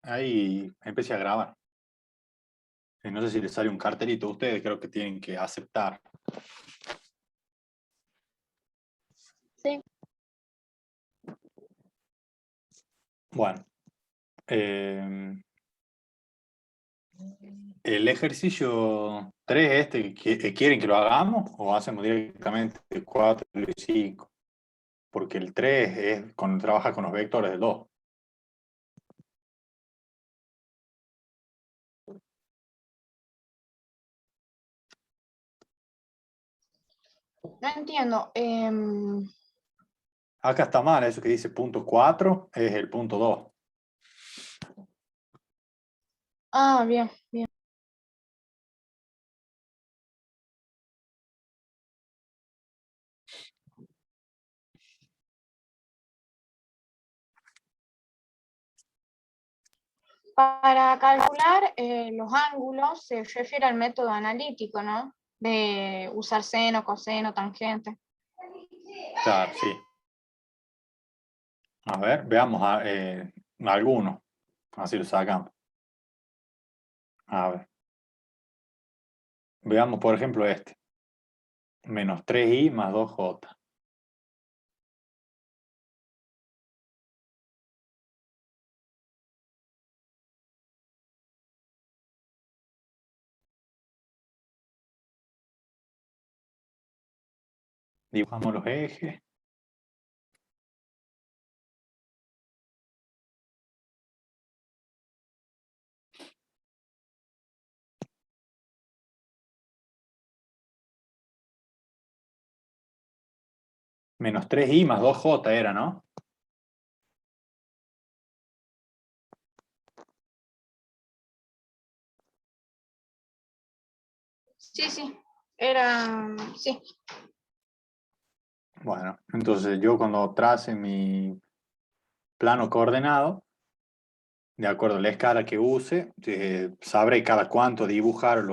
Ahí empecé a grabar. No sé si les sale un cartelito a ustedes, creo que tienen que aceptar. Sí. Bueno, el ejercicio 3 ¿quieren que lo hagamos o hacemos directamente el 4 y 5? Porque el 3 trabaja con los vectores del 2. No entiendo. Acá está mal, eso que dice punto 4 es el punto 2. Bien, bien. Para calcular los ángulos se refiere al método analítico, ¿no? De usar seno, coseno, tangente. Claro, sí. A ver, veamos algunos. Así lo sacamos. A ver. Veamos, por ejemplo, este. Menos 3i más 2j. Dibujamos los ejes. Menos 3i más 2j era, ¿no? Sí, sí. Era. Sí. Bueno, entonces yo cuando trace mi plano coordenado, de acuerdo a la escala que use, sabré cada cuánto dibujar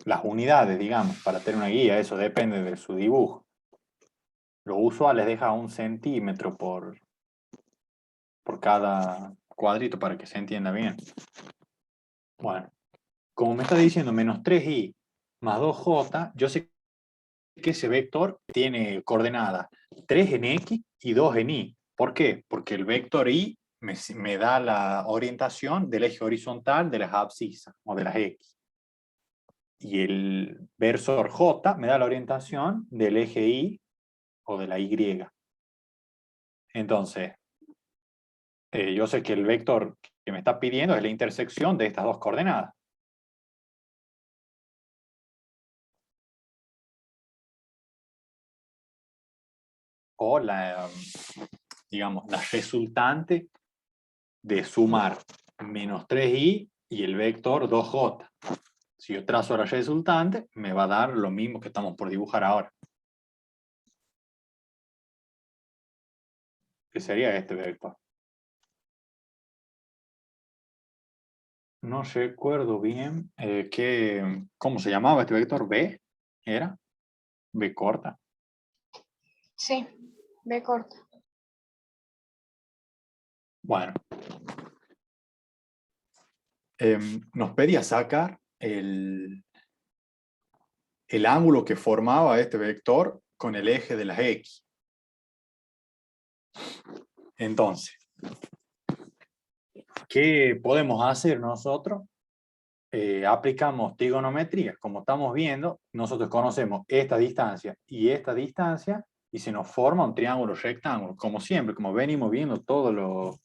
las unidades, digamos, para tener una guía. Eso depende de su dibujo. Lo usual es dejar 1 centímetro por cada cuadrito para que se entienda bien. Bueno, como me está diciendo menos 3i más 2j, yo sé que ese vector tiene coordenadas 3 en x y 2 en y. ¿Por qué? Porque el vector y me da la orientación del eje horizontal de las abscisas o de las x. Y el versor j me da la orientación del eje y o de la y. Entonces, yo sé que el vector que me está pidiendo es la intersección de estas dos coordenadas. O digamos, la resultante de sumar menos 3i y el vector 2j. Si yo trazo la resultante, me va a dar lo mismo que estamos por dibujar ahora. Que sería este vector. No recuerdo bien cómo se llamaba este vector. ¿B? ¿Era? ¿B corta? Sí. B corta. Bueno. Nos pedía sacar el ángulo que formaba este vector con el eje de las x. Entonces, ¿qué podemos hacer nosotros? Aplicamos trigonometría. Como estamos viendo, nosotros conocemos esta distancia y se nos forma un triángulo rectángulo. Como siempre, como venimos viendo todos los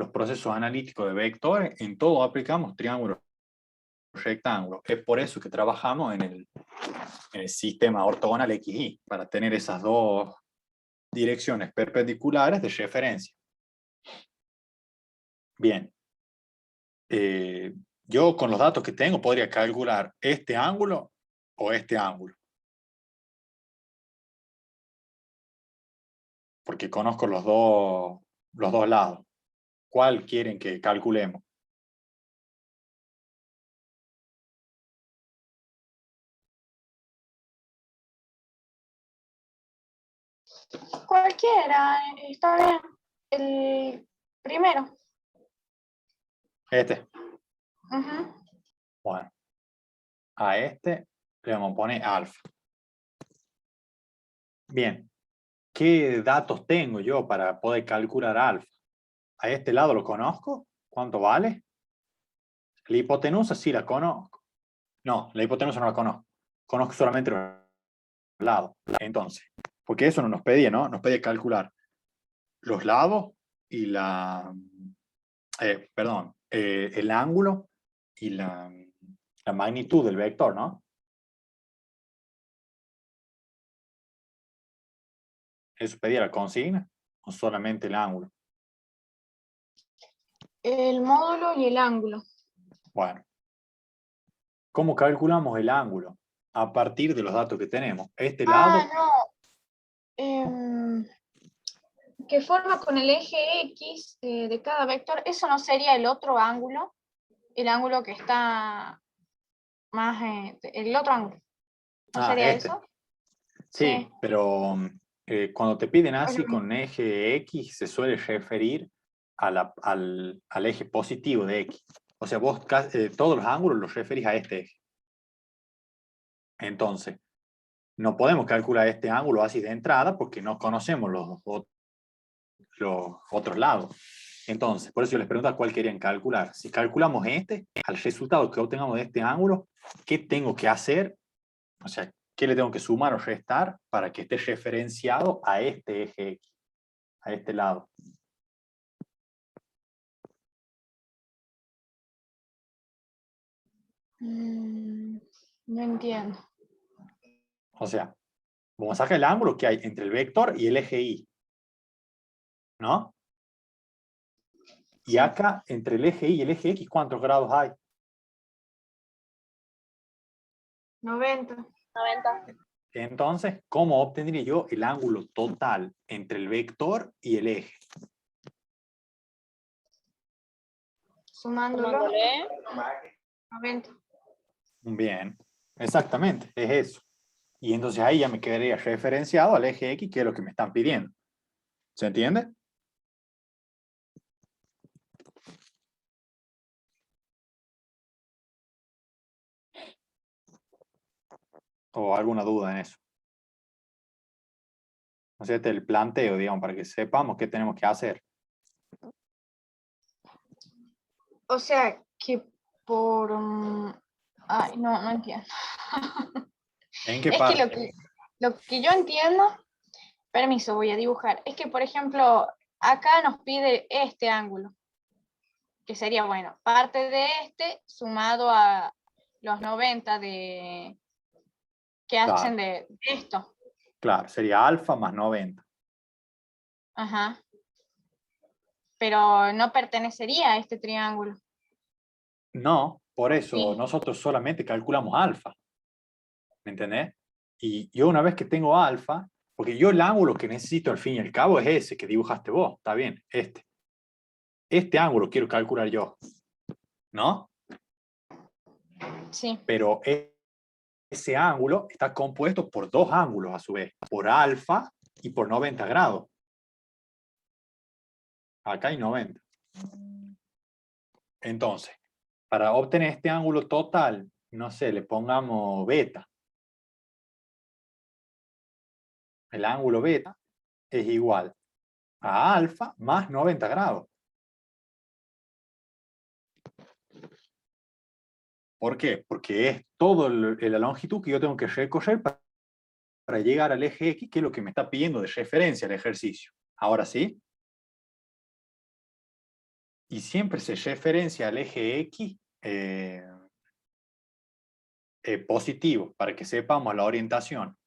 procesos analíticos de vectores, en todo aplicamos triángulo rectángulo. Es por eso que trabajamos en el sistema ortogonal XY, para tener esas dos direcciones perpendiculares de referencia. Bien. Yo con los datos que tengo podría calcular este ángulo o este ángulo. Porque conozco los dos lados. ¿Cuál quieren que calculemos? Cualquiera, está bien. El primero. Este. Ujú. Bueno, a este le vamos a poner alfa. Bien, ¿qué datos tengo yo para poder calcular alfa? A este lado lo conozco. ¿Cuánto vale? La hipotenusa sí la conozco. No, la hipotenusa no la conozco. Conozco solamente los lados. Entonces, porque eso no nos pedía, ¿no? Nos pedía calcular los lados y el ángulo y la magnitud del vector, ¿no? ¿Eso pedía la consigna o solamente el ángulo? El módulo y el ángulo. Bueno, ¿cómo calculamos el ángulo? A partir de los datos que tenemos. Este Ah, lado, no. Em, que forma con el eje X de cada vector. ¿Eso no sería el otro ángulo? El ángulo que está más... el otro ángulo. ¿No sería este. eso? Sí. Sí, pero cuando te piden Es lo así mismo. con eje X, se suele referir al eje positivo de X. O sea, vos todos los ángulos los referís a este eje. Entonces, no podemos calcular este ángulo así de entrada porque no conocemos los otros lados. Entonces, por eso yo les pregunto cuál querían calcular. Si calculamos este, al resultado que obtengamos de este ángulo, ¿qué tengo que hacer? O sea, ¿qué le tengo que sumar o restar para que esté referenciado a este eje X, a este lado? No entiendo. O sea, vamos a sacar el ángulo que hay entre el vector y el eje Y, ¿no? Y Sí, acá, entre el eje Y y el eje X, ¿cuántos grados hay? 90. 90. Entonces, ¿cómo obtendría yo el ángulo total entre el vector y el eje? Sumándolo, Sumándole 90. Bien, exactamente, es eso. Y entonces ahí ya me quedaría referenciado al eje X, que es lo que me están pidiendo. ¿Se entiende? ¿O alguna duda en eso? O sea, este es el planteo, digamos, para que sepamos qué tenemos que hacer. O sea, que por... ay, no, no entiendo. ¿En qué Es que parte? lo que yo entiendo, permiso, voy a dibujar, es que, por ejemplo, acá nos pide este ángulo, que sería, bueno, parte de este sumado a los 90 que hacen Claro, de esto. claro, sería alfa más 90. Ajá. Pero no pertenecería a este triángulo. No, por eso Sí. nosotros solamente calculamos alfa. ¿Me entendés? Y yo una vez que tengo alfa, porque yo el ángulo que necesito al fin y al cabo es ese que dibujaste vos, está bien, este. Este ángulo quiero calcular yo, ¿no? Sí. Pero ese ángulo está compuesto por dos ángulos a su vez, por alfa y por 90 grados. Acá hay 90. Entonces, para obtener este ángulo total, no sé, le pongamos beta. El ángulo beta es igual a alfa más 90 grados. ¿Por qué? Porque es toda la longitud que yo tengo que recorrer para llegar al eje X, que es lo que me está pidiendo de referencia el ejercicio. Ahora sí. Y siempre se referencia al eje X positivo, para que sepamos la orientación.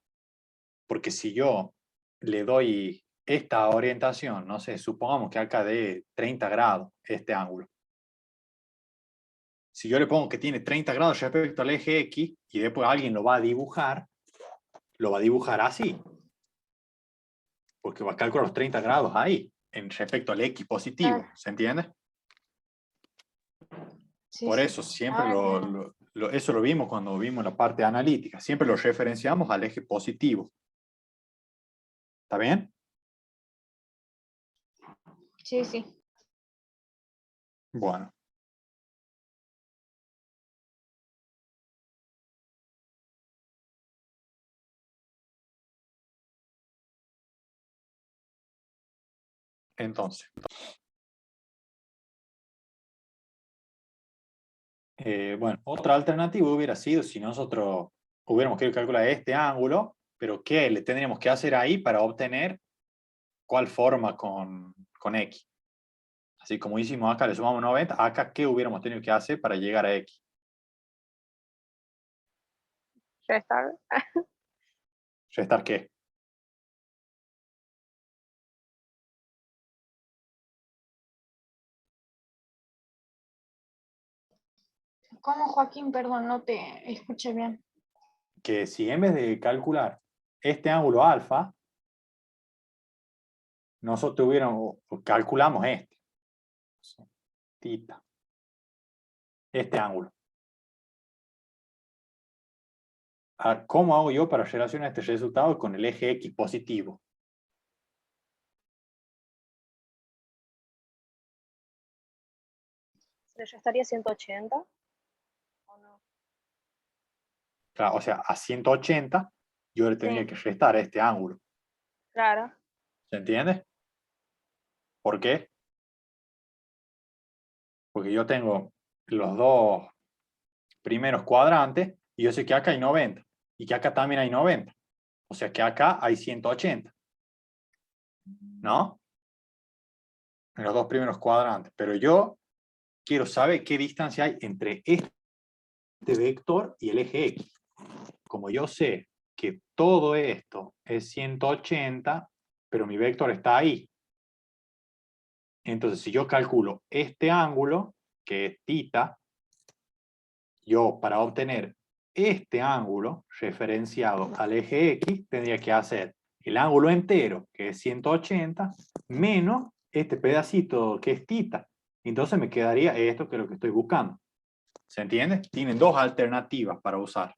Porque si yo le doy esta orientación, no sé, supongamos que acá de 30 grados este ángulo. Si yo le pongo que tiene 30 grados respecto al eje X y después alguien lo va a dibujar así. Porque va a calcular los 30 grados ahí, en respecto al X positivo. Claro. ¿Se entiende? Sí, Por sí. eso siempre Ahora entiendo. eso lo vimos cuando vimos la parte analítica. Siempre lo referenciamos al eje positivo. ¿Está bien? Sí, sí. Bueno. Entonces, bueno, otra alternativa hubiera sido si nosotros hubiéramos querido calcular este ángulo, pero ¿qué le tendríamos que hacer ahí para obtener cuál forma con X? Así como hicimos acá, le sumamos 90, acá ¿qué hubiéramos tenido que hacer para llegar a X? Restar. ¿Restar qué? ¿Cómo, Joaquín? Perdón, no te escuché bien. Que si en vez de calcular este ángulo alfa, nosotros calculamos este, tita, este ángulo. ¿Cómo hago yo para relacionar este resultado con el eje X positivo? ¿Se le restaría 180? ¿O no? Claro, o sea, a 180 yo le tendría Sí. que restar este ángulo. Claro. ¿Se entiende? ¿Por qué? Porque yo tengo los dos primeros cuadrantes y yo sé que acá hay 90 y que acá también hay 90. O sea que acá hay 180. ¿No? En los dos primeros cuadrantes. Pero yo quiero saber qué distancia hay entre este vector y el eje X. Como yo sé que todo esto es 180, pero mi vector está ahí. Entonces, si yo calculo este ángulo, que es tita, yo para obtener este ángulo referenciado al eje X, tendría que hacer el ángulo entero, que es 180, menos este pedacito que es tita. Entonces me quedaría esto, que es lo que estoy buscando. ¿Se entiende? Tienen dos alternativas para usar.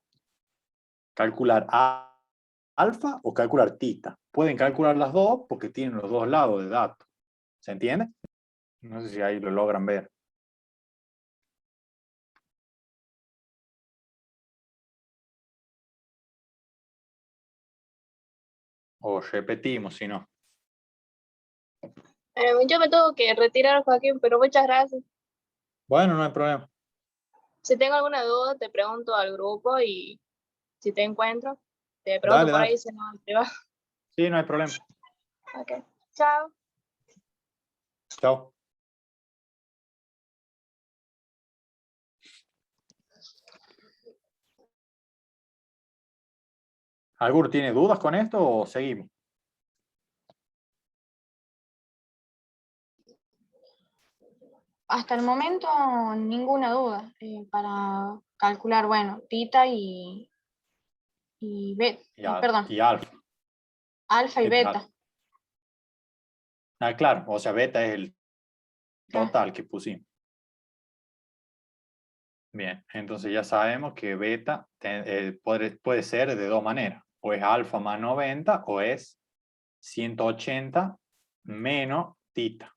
Calcular alfa o calcular tita. Pueden calcular las dos porque tienen los dos lados de datos. ¿Se entiende? No sé si ahí lo logran ver. O repetimos, si no. Yo me tengo que retirar, Joaquín, pero muchas gracias. Bueno, no hay problema. Si tengo alguna duda, te pregunto al grupo y si te encuentro, te pregunto Dale, por dale. ahí, si no, en privado. Sí, no hay problema. Ok. Chao. Chao. ¿Alguno tiene dudas con esto o seguimos? Hasta el momento ninguna duda para calcular, bueno, tita y perdón, Y alfa. alfa y beta. Ah, claro, o sea, beta es el Claro. total que pusimos. Bien, entonces ya sabemos que beta puede ser de dos maneras. O es alfa más 90 o es 180 menos tita.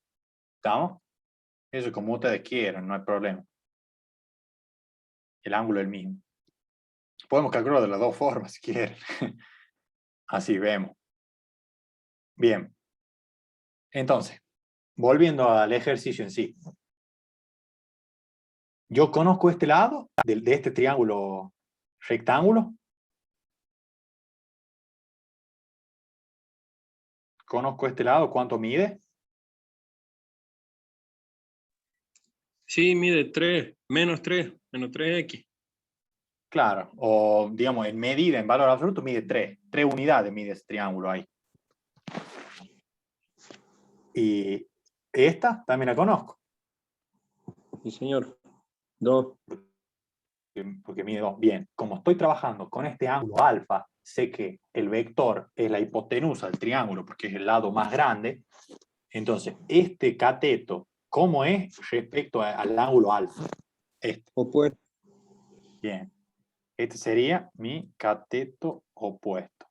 ¿Estamos? Eso es como ustedes quieran, no hay problema. El ángulo es el mismo. Podemos calcularlo de las dos formas si quieren. Así vemos. Bien. Entonces, volviendo al ejercicio en sí. Yo conozco este lado de este triángulo rectángulo. Conozco este lado, ¿cuánto mide? Sí, mide 3, menos 3x. Claro, o digamos en medida, en valor absoluto, mide 3. 3 unidades mide ese triángulo ahí. Y esta también la conozco. Sí, señor. 2. Porque mide 2. Bien, como estoy trabajando con este ángulo alfa, sé que el vector es la hipotenusa del triángulo porque es el lado más grande. Entonces, este cateto, ¿cómo es respecto al ángulo alfa? Este. Opuesto. Bien. Este sería mi cateto opuesto,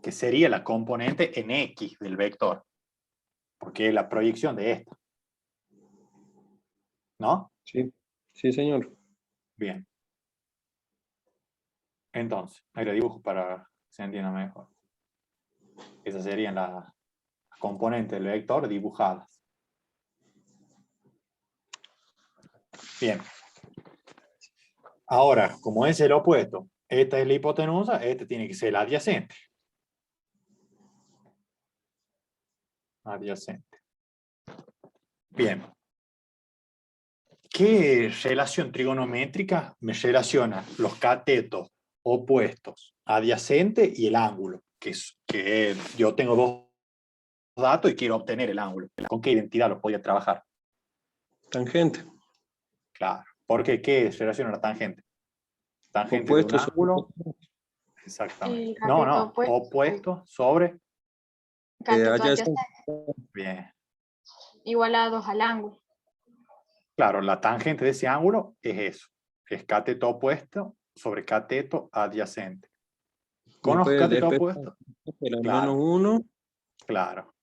que sería la componente en X del vector, porque es la proyección de esta. ¿No? Sí, sí, señor. Bien. Entonces, ahí lo dibujo para que se entienda mejor. Esas serían componente del vector dibujada. Bien. Ahora, como es el opuesto, esta es la hipotenusa, este tiene que ser el adyacente. Adyacente. Bien. ¿Qué relación trigonométrica me relaciona los catetos opuestos, adyacente y el ángulo? Que yo tengo dos datos y quiero obtener el ángulo. ¿Con qué identidad los podía trabajar? Tangente. Claro. ¿Por qué? ¿Qué relaciona la tangente? Tangente Opuesto de un ángulo. sobre Exactamente. El No, cateto no. opuesto. Opuesto sobre. Cateto adyacente. adyacente Bien. igualados al ángulo. Claro, la tangente de ese ángulo es eso. Es cateto opuesto sobre cateto adyacente. ¿Conozco Después cateto despejar opuesto? la Claro. menos 1. Claro.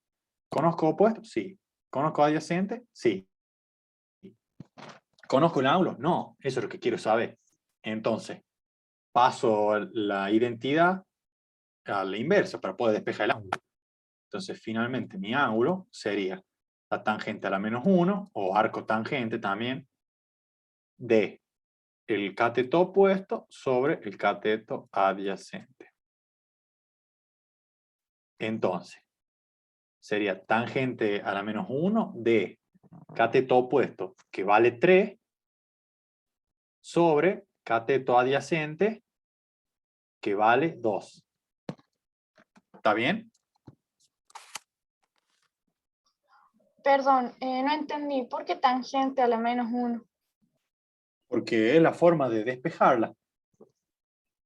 ¿Conozco opuesto? Sí. ¿Conozco adyacente? Sí. ¿Conozco el ángulo? No. Eso es lo que quiero saber. Entonces, paso la identidad a la inversa para poder despejar el ángulo. Entonces, finalmente, mi ángulo sería la tangente a la menos 1, o arco tangente también, de el cateto opuesto sobre el cateto adyacente. Entonces, sería tangente a la menos 1 de cateto opuesto, que vale 3, sobre cateto adyacente, que vale 2. ¿Está bien? Perdón, no entendí. ¿Por qué tangente a la menos 1? Porque es la forma de despejarla.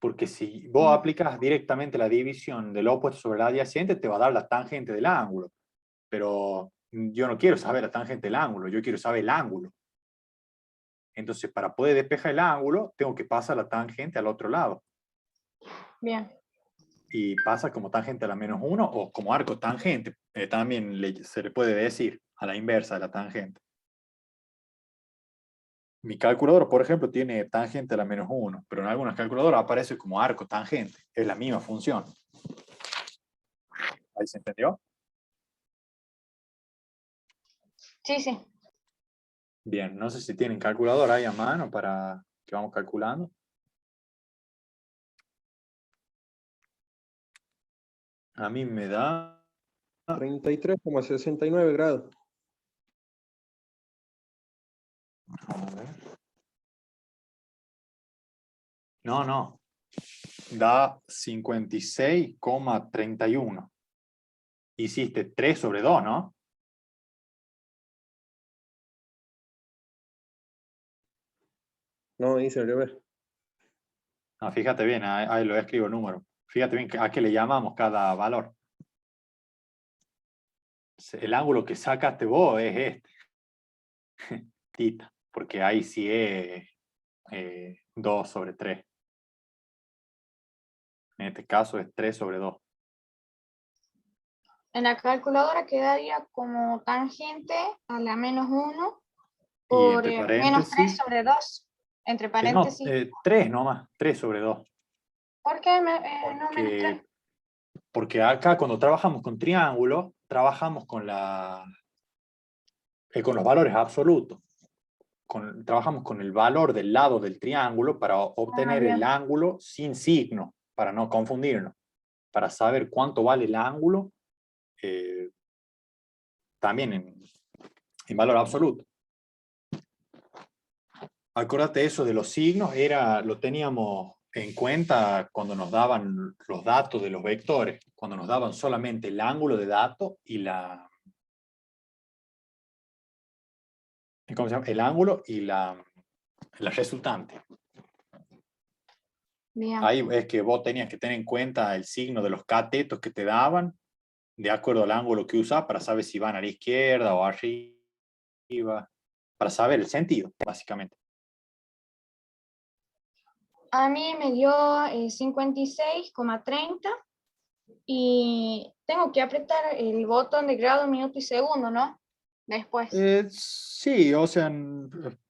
Porque si vos aplicas directamente la división del opuesto sobre el adyacente, te va a dar la tangente del ángulo. Pero yo no quiero saber la tangente del ángulo, yo quiero saber el ángulo. Entonces, para poder despejar el ángulo, tengo que pasar la tangente al otro lado. Bien. Y pasa como tangente a la menos 1 o como arco tangente. También se le puede decir a la inversa de la tangente. Mi calculadora, por ejemplo, tiene tangente a la menos 1, pero en algunas calculadoras aparece como arco tangente. Es la misma función. ¿Ahí se entendió? Sí, sí. Bien, no sé si tienen calculadora ahí a mano para que vamos calculando. A mí me da... 33,69 grados. A ver. No. Da 56,31. Hiciste 3 sobre 2, ¿no? No, hice al revés. No, fíjate bien, ahí lo escribo el número. Fíjate bien a qué le llamamos cada valor. El ángulo que sacaste vos es este. Tita, porque ahí sí es 2 sobre 3. En este caso es 3 sobre 2. En la calculadora quedaría como tangente a la menos 1 Y por entre menos 3 paréntesis, sobre 2. Entre no, paréntesis. 3 nomás, 3 sobre 2. ¿Por qué no menos 3? Porque acá cuando trabajamos con triángulos, trabajamos con los valores absolutos. Trabajamos con el valor del lado del triángulo para obtener el Bien. ángulo sin signo, para no confundirnos, para saber cuánto vale el ángulo, también en valor absoluto. Acuérdate, eso de los signos lo teníamos en cuenta cuando nos daban los datos de los vectores, cuando nos daban solamente el ángulo de dato y ¿cómo se llama? El ángulo y la resultante. Bien. Ahí es que vos tenías que tener en cuenta el signo de los catetos que te daban, de acuerdo al ángulo que usas, para saber si van a la izquierda o arriba, para saber el sentido, básicamente. A mí me dio 56,30 y tengo que apretar el botón de grado, minuto y segundo, ¿no? Después. Sí, o sea,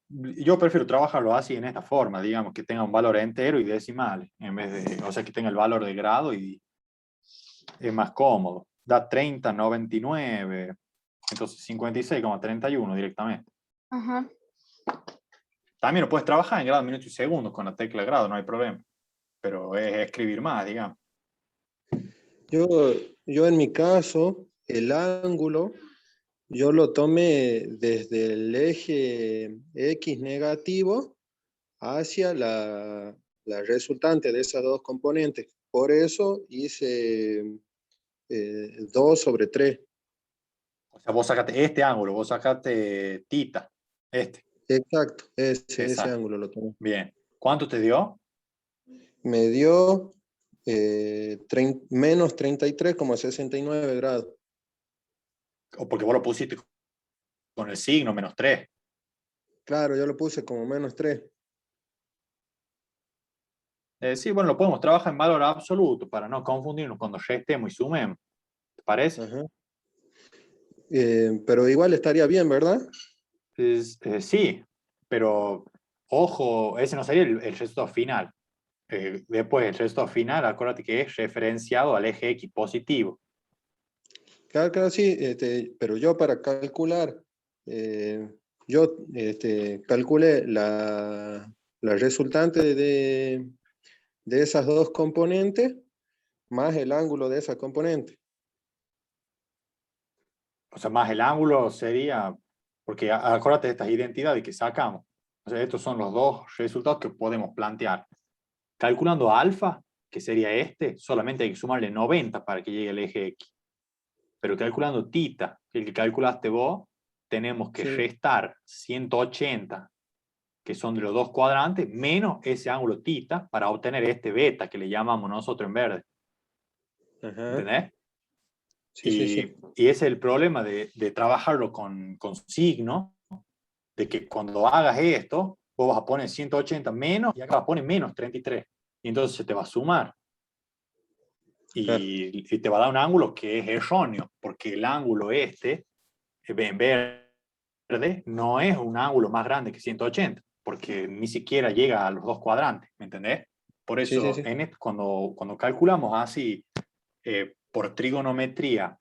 yo prefiero trabajarlo así, en esta forma, digamos, que tenga un valor entero y decimales, en vez de, o sea, que tenga el valor de grado y es más cómodo. da 30,99. Entonces 56,31 directamente. Ajá. También lo puedes trabajar en grado, minuto y segundo con la tecla grado, no hay problema. Pero es escribir más, digamos. Yo en mi caso, el ángulo, yo lo tomé desde el eje X negativo hacia la resultante de esas dos componentes. Por eso hice 2/3. O sea, vos sacaste este ángulo, vos sacaste tita, este. Exacto, ese Exacto. ángulo lo tomé. Bien. ¿Cuánto te dio? Me dio menos 33,69 grados. O porque vos lo pusiste con el signo -3. Claro, yo lo puse como -3. Sí, bueno, lo podemos trabajar en valor absoluto para no confundirnos cuando restemos y sumemos. ¿Te parece? Ajá. Pero igual estaría bien, ¿verdad? Sí, pero ojo, ese no sería el resultado final. Después, el resultado final, acuérdate que es referenciado al eje X positivo. Claro, claro, sí, pero yo para calcular, yo calculé la resultante de esas dos componentes más el ángulo de esa componente. O sea, más el ángulo sería, porque acuérdate de estas identidades que sacamos. O sea, estos son los dos resultados que podemos plantear. Calculando alfa, que sería este, solamente hay que sumarle 90 para que llegue al eje X. Pero calculando tita, el que calculaste vos, tenemos que Sí. restar 180, que son de los dos cuadrantes, menos ese ángulo tita para obtener este beta que le llamamos nosotros en verde. Ajá. ¿Entendés? Sí, sí, sí. Y ese es el problema de trabajarlo con signo, de que cuando hagas esto, vos vas a poner 180 menos y acá vas a poner menos 33. Y entonces se te va a sumar. Claro. Y te va a dar un ángulo que es erróneo, porque el ángulo este, en verde, no es un ángulo más grande que 180, porque ni siquiera llega a los dos cuadrantes, ¿me entendés? Por Sí, sí, eso, sí. cuando calculamos así, por trigonometría,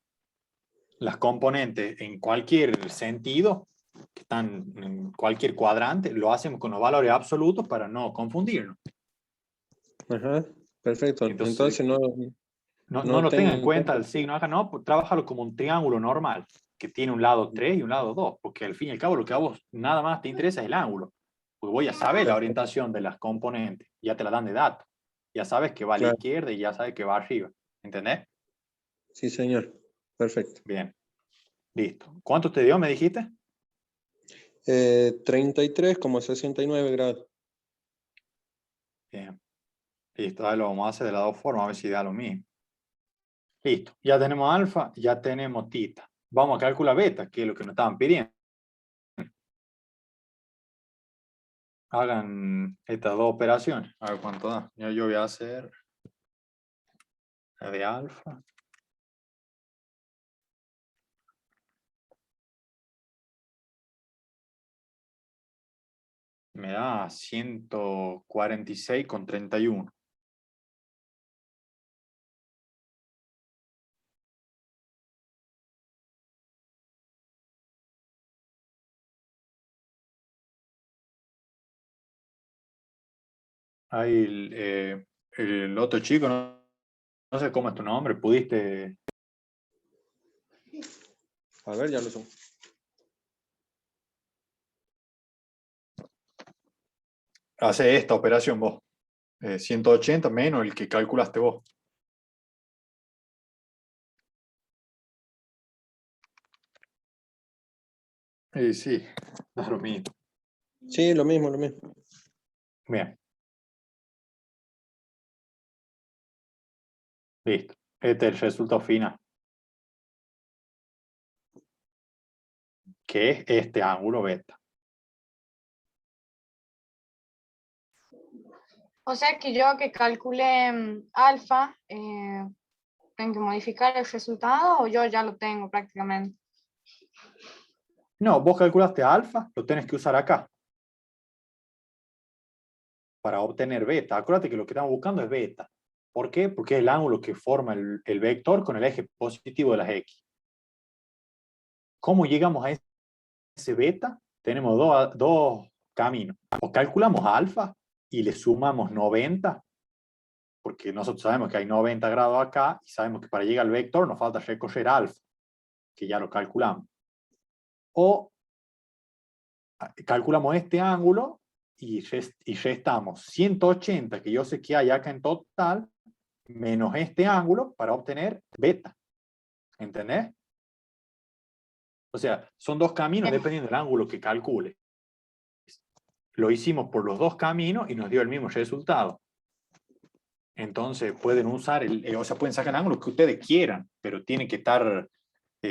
las componentes en cualquier sentido, que están en cualquier cuadrante, lo hacemos con los valores absolutos para no confundirnos. Ajá. Perfecto. Entonces, Entonces no, no no lo tenga tengo en en cuenta cuenta. el signo acá, no, pues, trabájalo como un triángulo normal, que tiene un lado 3 y un lado 2, porque al fin y al cabo lo que a vos nada más te interesa es el ángulo, porque voy a saber la Perfecto. orientación de las componentes, ya te la dan de datos, ya sabes que va a la Claro. izquierda y ya sabes que va arriba, ¿entendés? Sí, señor. Perfecto. Bien, listo. ¿Cuánto te dio, me dijiste? 33,69 grados. Bien, listo, ahora lo vamos a hacer de las dos formas, a ver si da lo mismo. Listo, ya tenemos alfa, ya tenemos tita. Vamos a calcular beta, que es lo que nos estaban pidiendo. Hagan estas dos operaciones, a ver cuánto da. Yo voy a hacer la de alfa. Me da 146,31. Ahí el otro chico, no sé cómo es tu nombre, pudiste A ver, ya lo son. hacer esta operación vos. 180 menos el que calculaste vos. Sí, da lo mismo. Sí, lo mismo, lo mismo. Bien. Listo. Este es el resultado final. Que es este ángulo beta. O sea que yo que calcule alfa, tengo que modificar el resultado o yo ya lo tengo prácticamente. No, vos calculaste alfa, lo tenés que usar acá. Para obtener beta. Acuérdate que lo que estamos buscando es beta. ¿Por qué? Porque es el ángulo que forma el vector con el eje positivo de las X. ¿Cómo llegamos a ese beta? Tenemos dos caminos. O calculamos alfa y le sumamos 90, porque nosotros sabemos que hay 90 grados acá y sabemos que para llegar al vector nos falta recorrer alfa, que ya lo calculamos. O calculamos este ángulo y restamos 180, que yo sé que hay acá en total, menos este ángulo para obtener beta. ¿Entendés? O sea, son dos caminos dependiendo del ángulo que calcule. Lo hicimos por los dos caminos y nos dio el mismo resultado. Entonces pueden usar, o sea, pueden sacar el ángulo que ustedes quieran, pero tienen que estar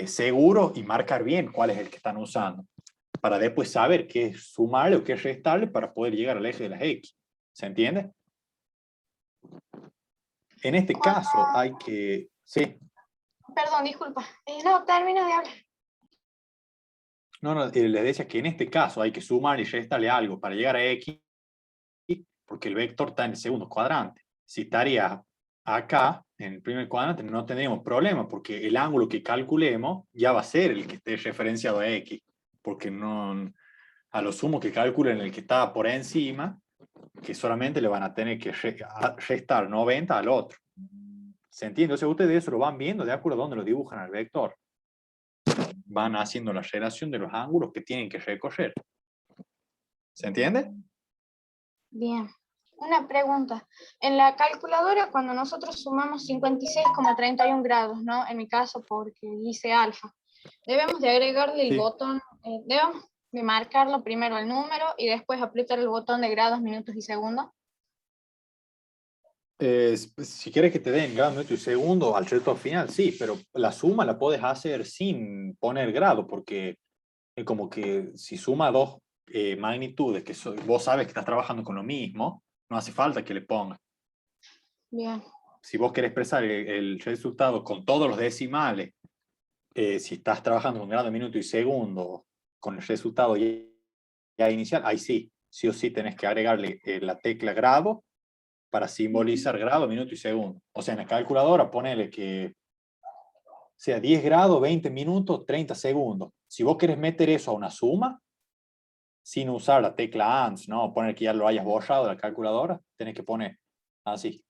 seguros y marcar bien cuál es el que están usando, para después saber qué es sumarle o qué es restarle para poder llegar al eje de las X. ¿Se entiende? En este caso hay que... Sí. Perdón, disculpa. No, termino de hablar. No, les decía que en este caso hay que sumar y restarle algo para llegar a X, porque el vector está en el segundo cuadrante. Si estaría acá, en el primer cuadrante, no tendríamos problema, porque el ángulo que calculemos ya va a ser el que esté referenciado a X, porque no, a lo sumo que calculen el que está por encima, que solamente le van a tener que restar 90 al otro. ¿Se entiende? O sea, ustedes eso lo van viendo de acuerdo a dónde lo dibujan al vector. Van haciendo la relación de los ángulos que tienen que recorrer. ¿Se entiende? Bien. Una pregunta. En la calculadora, cuando nosotros sumamos 56,31 grados, ¿no? En mi caso, porque hice alfa, debemos de agregarle el botón, debemos de marcarlo primero el número y después apretar el botón de grados, minutos y segundos. Si quieres que te den grado, minuto y segundo al resultado final, sí, pero la suma la puedes hacer sin poner grado, porque es como que si suma dos magnitudes, que vos sabes que estás trabajando con lo mismo, no hace falta que le pongas. Bien. Si vos querés expresar el resultado con todos los decimales, si estás trabajando con grado, minuto y segundo, con el resultado ya inicial, ahí sí o sí tenés que agregarle la tecla grado para simbolizar grado, minuto y segundo. O sea, en la calculadora ponele que sea 10 grados, 20 minutos, 30 segundos. Si vos querés meter eso a una suma, sin usar la tecla ANS, ¿no? Poner que ya lo hayas borrado de la calculadora, tenés que poner así.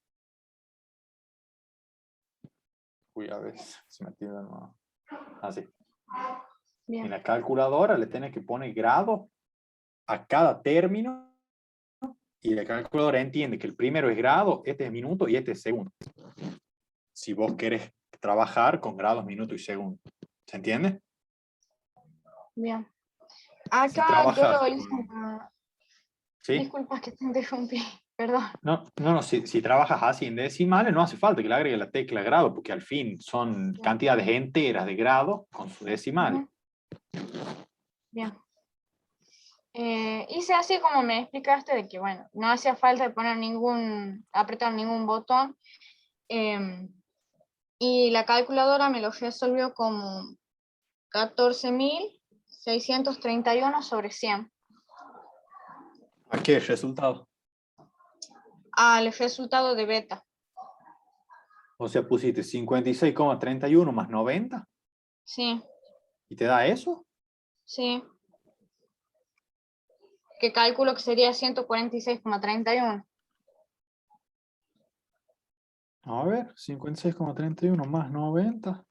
Uy, a ver, se me tiene de nuevo. Así. Bien. En la calculadora le tenés que poner grado a cada término y la calculadora entiende que el primero es grado, este es minuto y este es segundo. Si vos querés trabajar con grados, minutos y segundos. ¿Se entiende? Bien. Si Acá yo trabajas lo hice. ¿Sí? Disculpas que te interrumpí, perdón. No, si trabajas así en decimales, no hace falta que le agregue la tecla grado, porque al fin son cantidades enteras de grado con sus decimales. Bien. Hice así como me explicaste, de que, bueno, no hacía falta poner apretar ningún botón. Y la calculadora me lo resolvió como 14.631 sobre 100. ¿A qué resultado? Al resultado de beta. O sea, pusiste 56,31 más 90 Sí, y te da eso. sí. Que cálculo que sería 146,31. A ver, 56,31 más 90.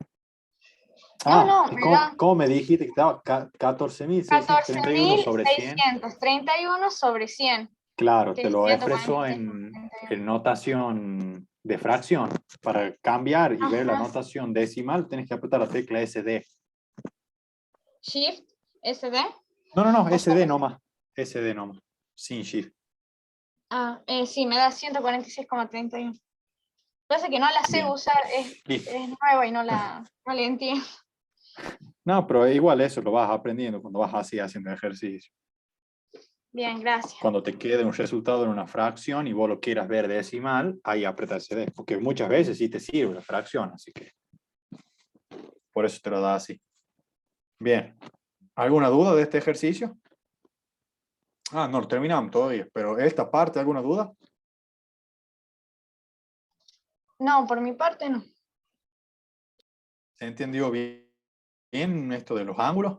No, me da ¿Cómo me dijiste que estaba 14.631 sobre 100? 14.631 sobre 100. Claro, Que te es lo 146,31. expresó en notación de fracción. Para cambiar y ver la Ajá. notación decimal, tienes que apretar la tecla SD. Shift, SD. No, SD nomás. SD nomás. Sin Shift. Sí, me da 146,31. Parece que no la sé Bien. usar, Listo. es nueva y no la entiendo. No, pero igual eso lo vas aprendiendo cuando vas así haciendo ejercicio. Bien, gracias. Cuando te quede un resultado en una fracción y vos lo quieras ver decimal, ahí aprieta CD. Porque muchas veces sí te sirve la fracción, así que por eso te lo da así. Bien. ¿Alguna duda de este ejercicio? No lo terminamos todavía, pero esta parte, ¿alguna duda? No, por mi parte no. ¿Se entendió bien esto de los ángulos?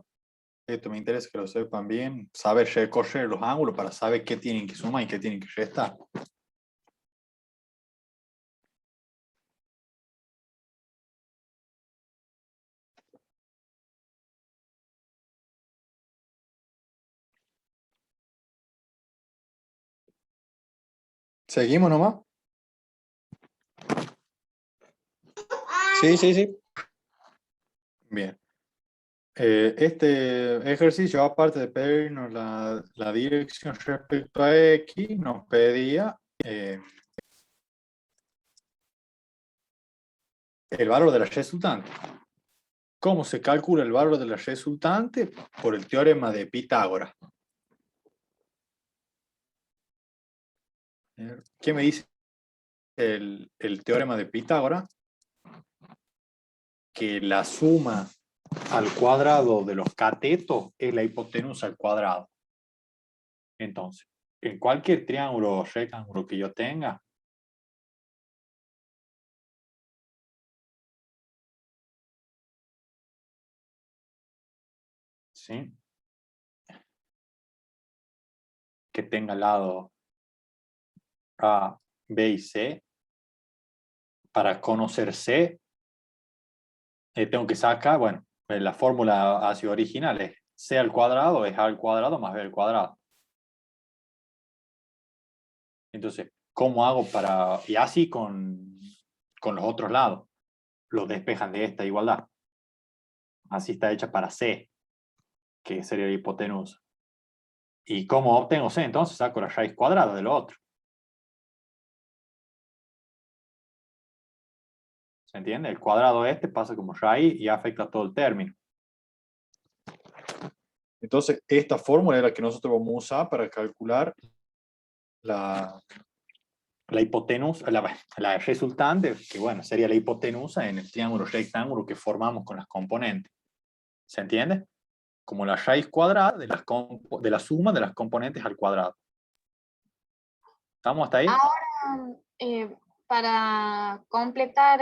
Esto me interesa que lo sepan bien, saber recorrer los ángulos para saber qué tienen que sumar y qué tienen que restar. ¿Seguimos nomás? Sí, sí, sí. Bien. Este ejercicio, aparte de pedirnos la dirección respecto a X, nos pedía el valor de la resultante. ¿Cómo se calcula el valor de la resultante? Por el teorema de Pitágoras. ¿Qué me dice el teorema de Pitágoras? Que la suma al cuadrado de los catetos es la hipotenusa al cuadrado. Entonces, en cualquier triángulo o rectángulo que yo tenga, ¿sí?, que tenga lado A, B y C, para conocer C, tengo que sacar, bueno, la fórmula así original es C al cuadrado es A al cuadrado más B al cuadrado. Entonces, ¿cómo hago para...? Y así con los otros lados. Los despejan de esta igualdad. Así está hecha para C, que sería la hipotenusa. ¿Y cómo obtengo C? Entonces saco la raíz cuadrada de lo otro. ¿Se entiende? El cuadrado este pasa como raíz y afecta a todo el término. Entonces, esta fórmula es la que nosotros vamos a usar para calcular la hipotenusa, la resultante, que bueno, sería la hipotenusa en el triángulo rectángulo que formamos con las componentes. ¿Se entiende? Como la raíz cuadrada de la suma de las componentes al cuadrado. ¿Estamos hasta ahí? Ahora, para completar,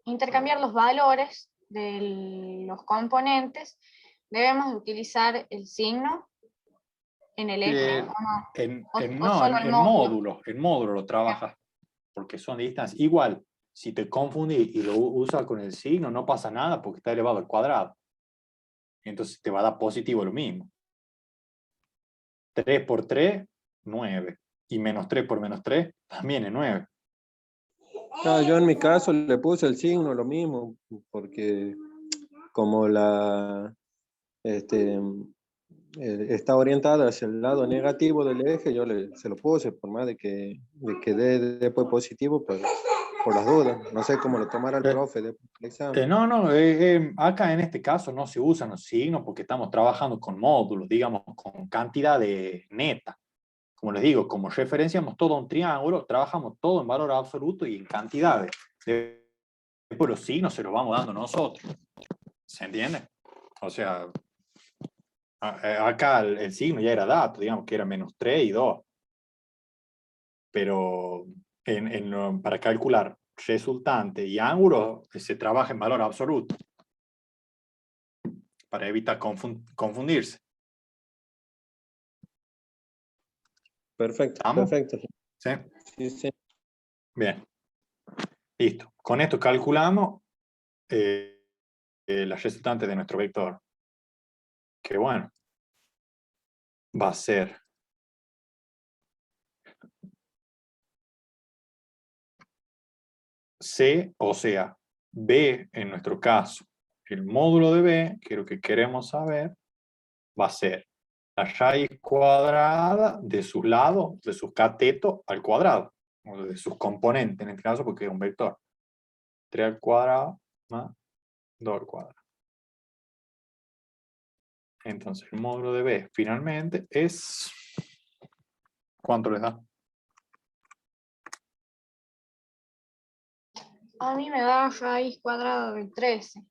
intercambiar los valores de los componentes, debemos utilizar el signo en el eje, ¿o no? O No, solo el en módulo lo trabajas, porque son distancias. Igual, si te confundís y lo usas con el signo, no pasa nada porque está elevado al cuadrado. Entonces te va a dar positivo lo mismo. 3 por 3, 9. Y menos 3 por menos 3, también es 9. No, yo en mi caso le puse el signo, lo mismo, porque como está orientada hacia el lado negativo del eje, se lo puse, por más de que dé después positivo, pues, por las dudas. No sé cómo lo tomará el profe del examen. No, acá en este caso no se usan los signos porque estamos trabajando con módulos, digamos, con cantidades netas. Como les digo, como referenciamos todo un triángulo, trabajamos todo en valor absoluto y en cantidades. Después los signos se los vamos dando nosotros. ¿Se entiende? O sea, acá el signo ya era dato, digamos que era menos 3 y 2. Pero para calcular resultante y ángulo se trabaja en valor absoluto para evitar confundirse. Perfecto, ¿Estamos? perfecto. ¿Sí? Sí, sí. Bien. Listo. Con esto calculamos la resultante de nuestro vector. Que bueno, va a ser C, o sea, B en nuestro caso. El módulo de B, que es lo que queremos saber, va a ser la raíz cuadrada de sus lados, de sus catetos al cuadrado, o de sus componentes en este caso, porque es un vector. 3 al cuadrado más 2 al cuadrado. Entonces el módulo de B finalmente es... ¿Cuánto les da? A mí me da raíz cuadrada de 13.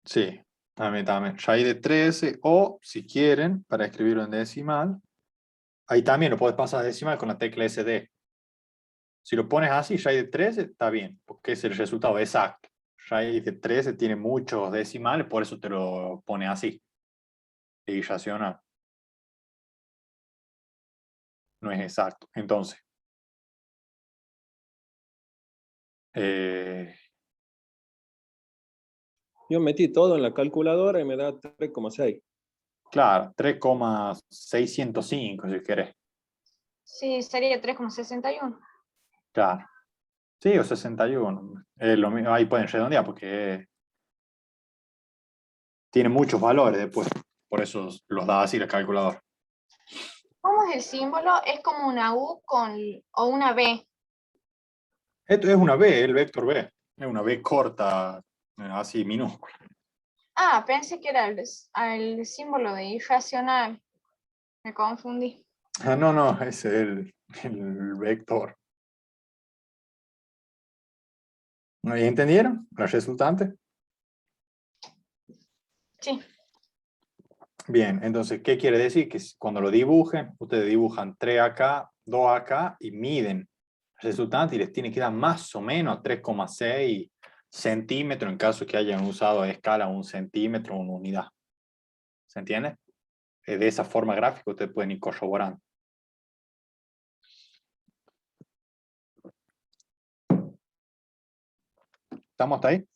Sí, también. Raíz de 13, o si quieren, para escribirlo en decimal, ahí también lo puedes pasar a decimal con la tecla SD. Si lo pones así, raíz de 13, está bien, porque es el resultado exacto. Raíz de 13 tiene muchos decimales, por eso te lo pone así. Es irracional. No es exacto. Entonces, Yo metí todo en la calculadora y me da 3,6. claro, 3,605 si querés. Sí, sería 3,61. Claro. Sí, o 61. Lo mismo, ahí pueden redondear porque tiene muchos valores después. Por eso los da así la calculadora. ¿Cómo es el símbolo? Es como una U o una B. Esto es una B, el vector B. Es una B corta, así minúscula. Ah, pensé que era el símbolo de irracional. Me confundí. Ah, no, no, es el vector. ¿No entendieron la resultante? Sí. Bien, entonces, ¿qué quiere decir? Que cuando lo dibujen, ustedes dibujan 3 acá, 2 acá y miden el resultante y les tiene que dar más o menos 3,6 centímetros en caso que hayan usado a escala 1 centímetro o una unidad. ¿Se entiende? De esa forma gráfica ustedes pueden ir corroborando. ¿Estamos hasta ahí?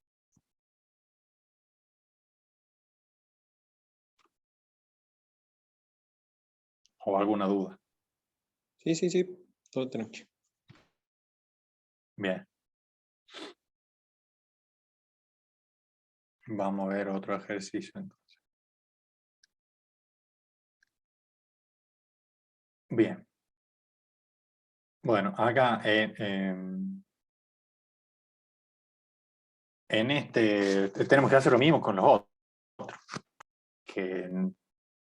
¿O alguna duda? Sí, todo tranquilo. Bien. Vamos a ver otro ejercicio entonces. Bien. Bueno, acá en este tenemos que hacer lo mismo con los otros. Que, o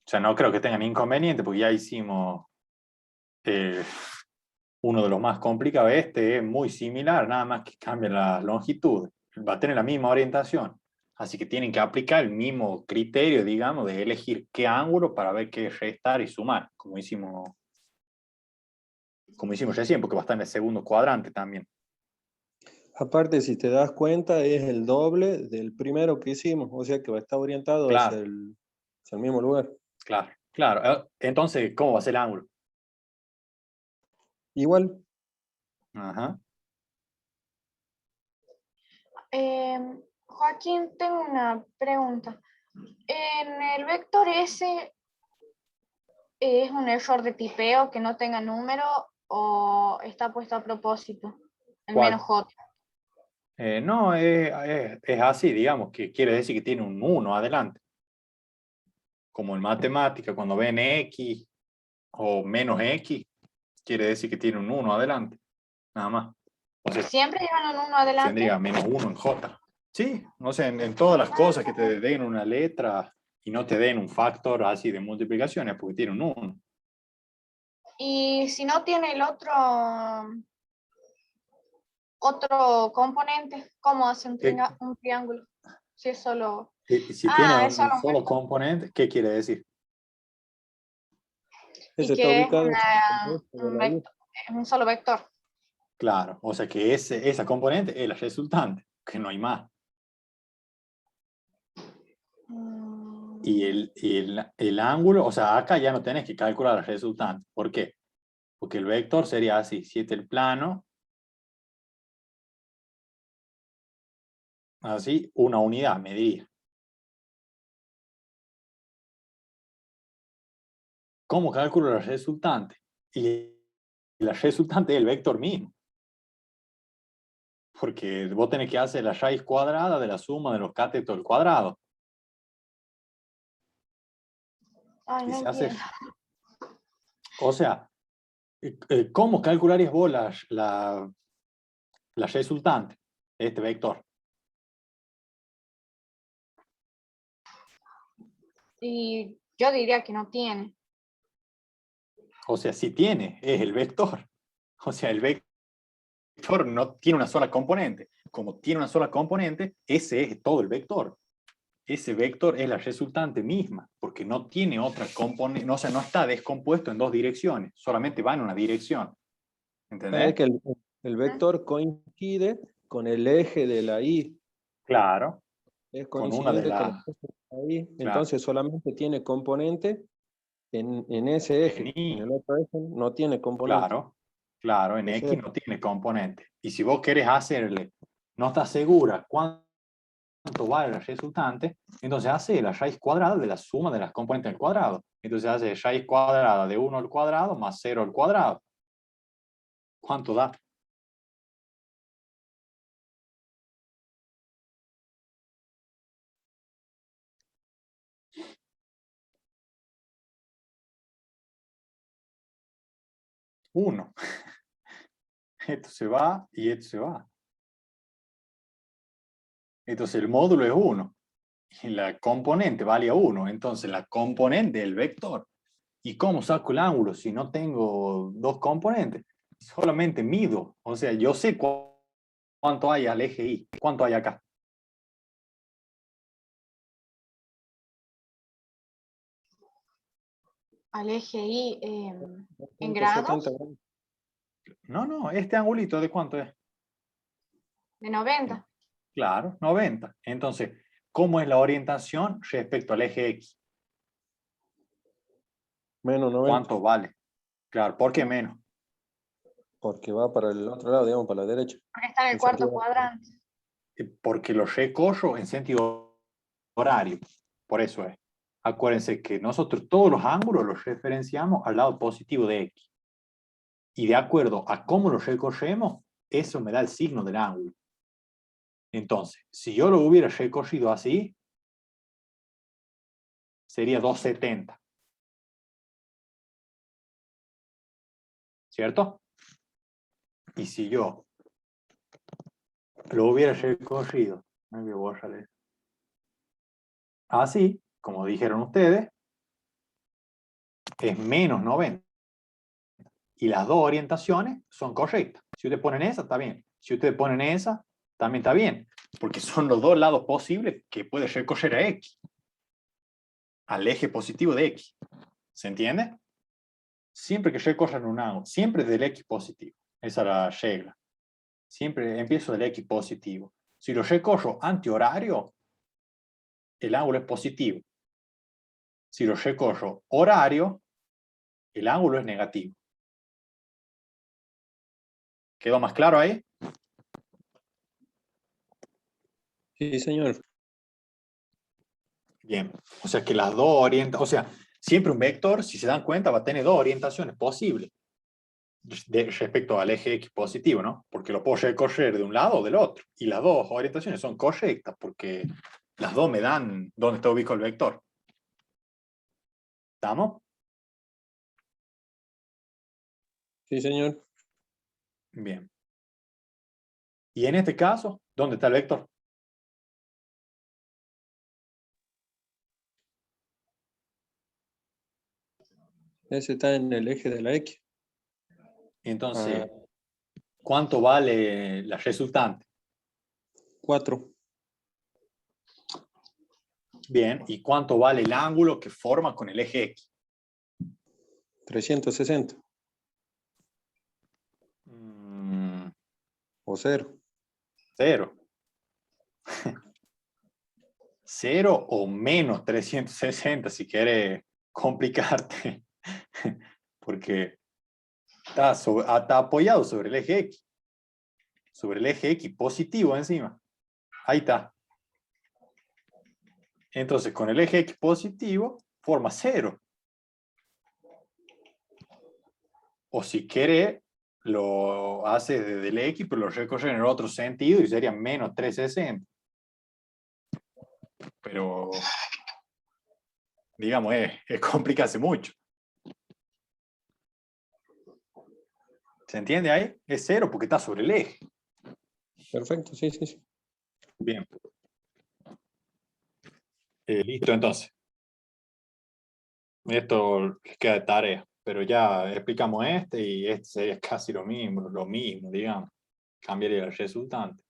sea, no creo que tengan inconveniente porque ya hicimos uno de los más complicados. Este es muy similar, nada más que cambia la longitud. Va a tener la misma orientación. Así que tienen que aplicar el mismo criterio, digamos, de elegir qué ángulo para ver qué restar y sumar, como hicimos recién, porque va a estar en el segundo cuadrante también. Aparte, si te das cuenta, es el doble del primero que hicimos, o sea que va a estar orientado Claro. hacia el mismo lugar. Claro, claro. Entonces, ¿cómo va a ser el ángulo? Igual, Ajá. Joaquín, tengo una pregunta. ¿En el vector S es un error de tipeo que no tenga número o está puesto a propósito? El ¿Cuál? menos J. No, es así, digamos, que quiere decir que tiene un 1 adelante. Como en matemática, cuando ven X o menos X, quiere decir que tiene un 1 adelante. Nada más. O sea, ¿Siempre llevan un 1 adelante? tendría menos 1 en J. Sí, no sé, en todas las cosas que te den una letra y no te den un factor así de multiplicaciones, porque tiene un 1. Y si no tiene el otro componente, ¿cómo hace un triángulo? Si es solo... Si tiene es solo un solo componente, ¿qué quiere decir? ese y está que es ubicado en la U. es un solo vector. Claro, o sea que esa componente es la resultante, que no hay más. Y el ángulo, o sea, acá ya no tenés que calcular la resultante. ¿Por qué? Porque el vector sería así, si este es el plano, así, una unidad mediría. ¿Cómo calculo la resultante? Y la resultante es el vector mismo. Porque vos tenés que hacer la raíz cuadrada de la suma de los catetos al cuadrado. Ay, Y no se hace, entiendo. o sea, ¿cómo calcularías vos la resultante de este vector? Y yo diría que no tiene. O sea, si tiene, es el vector. O sea, el vector no tiene una sola componente. Como tiene una sola componente, ese es todo el vector. Ese vector es la resultante misma, porque no tiene otra componente, o sea, no está descompuesto en dos direcciones, solamente va en una dirección. Es ¿Entendés? que El vector coincide con el eje de la Y. Claro, Es con una de coincidente con el las... eje de la Y. Claro. Entonces solamente tiene componente en ese eje. En Y. En el otro eje no tiene componente. Claro, claro, en O X sea, no tiene componente. Y si vos querés hacerle, no estás segura cuánto vale la resultante, entonces hace la raíz cuadrada de la suma de las componentes al cuadrado. Entonces hace raíz cuadrada de 1 al cuadrado más 0 al cuadrado. ¿Cuánto da? Uno. Esto se va y esto se va. Entonces el módulo es 1. Y la componente vale 1. Entonces la componente del vector. ¿Y cómo saco el ángulo si no tengo dos componentes? Solamente mido. O sea, yo sé cuánto hay al eje Y. ¿Cuánto hay acá? Al eje Y en 170 grados grados. No, este angulito ¿de cuánto es? de 90. Claro, 90. Entonces, ¿cómo es la orientación respecto al eje X? Menos 90. ¿Cuánto vale? Claro, ¿por qué menos? Porque va para el otro lado, digamos, para la derecha. Porque está en el En cuarto sentido- cuadrante. Porque lo recorro en sentido horario. Por eso es. Acuérdense que nosotros todos los ángulos los referenciamos al lado positivo de X. Y de acuerdo a cómo lo recorremos, eso me da el signo del ángulo. Entonces, si yo lo hubiera recorrido así, sería 270. ¿Cierto? Y si yo lo hubiera recorrido, me voy a borrar así, como dijeron ustedes, es menos 90. Y las dos orientaciones son correctas. Si ustedes ponen esa, está bien. Si ustedes ponen esa, también está bien. Porque son los dos lados posibles que puede recorrer a X. Al eje positivo de X. ¿Se entiende? Siempre que recorran un ángulo, siempre del X positivo. Esa es la regla. Siempre empiezo del X positivo. Si lo recorro antihorario, el ángulo es positivo. Si lo recorro horario, el ángulo es negativo. ¿Quedó más claro ahí? Sí, señor. Bien. O sea que las dos orientaciones, o sea, siempre un vector, si se dan cuenta, va a tener dos orientaciones posibles respecto al eje X positivo, ¿no? Porque lo puedo recorrer de un lado o del otro. Y las dos orientaciones son correctas porque las dos me dan dónde está ubicado el vector. ¿Estamos? Sí, señor. Bien. Y en este caso, ¿dónde está el vector? Ese está en el eje de la X. Entonces, Ah, ¿cuánto vale la resultante? 4. Bien. ¿Y cuánto vale el ángulo que forma con el eje X? 360. O 0. 0. 0 o menos 360 si quieres complicarte. Porque está apoyado sobre el eje X. Sobre el eje X positivo encima. Ahí está. Entonces, con el eje X positivo, forma 0. O si quiere, lo hace desde el X, pero lo recorre en el otro sentido y sería menos 360. Pero, digamos, es complicarse mucho. ¿Se entiende ahí? Es 0 porque está sobre el eje. Perfecto, sí, sí, sí. Bien. Listo, entonces. Esto les queda de tarea, pero ya explicamos este y este sería casi lo mismo, digamos. Cambiaría el resultante.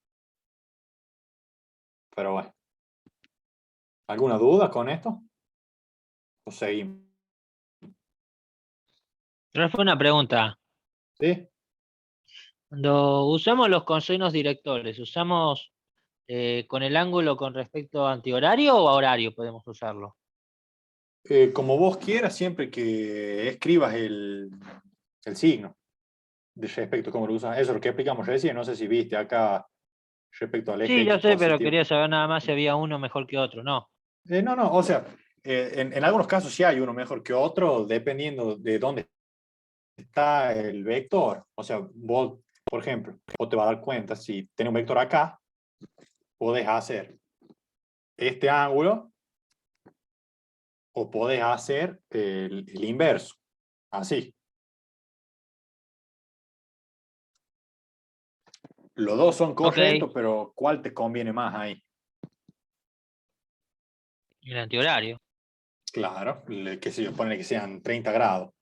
Pero bueno. ¿Alguna duda con esto? ¿O seguimos? Rafa, una pregunta. ¿Sí? Cuando usamos los cosenos directores, ¿usamos con el ángulo con respecto a antihorario o a horario podemos usarlo? Como vos quieras, siempre que escribas el signo de respecto a cómo lo usas. Eso es lo que explicamos recién. No sé si viste acá respecto al eje Sí, yo X sé, pero positivo. quería saber nada más si había uno mejor que otro, ¿no? No, o sea, en algunos casos sí hay uno mejor que otro, dependiendo de dónde está el vector. O sea, vos, por ejemplo, vos te vas a dar cuenta, si tenés un vector acá, podés hacer este ángulo o podés hacer el inverso, así. Los dos son correctos, Ok, pero ¿cuál te conviene más ahí? el antihorario. Claro, que se pone que sean 30 grados.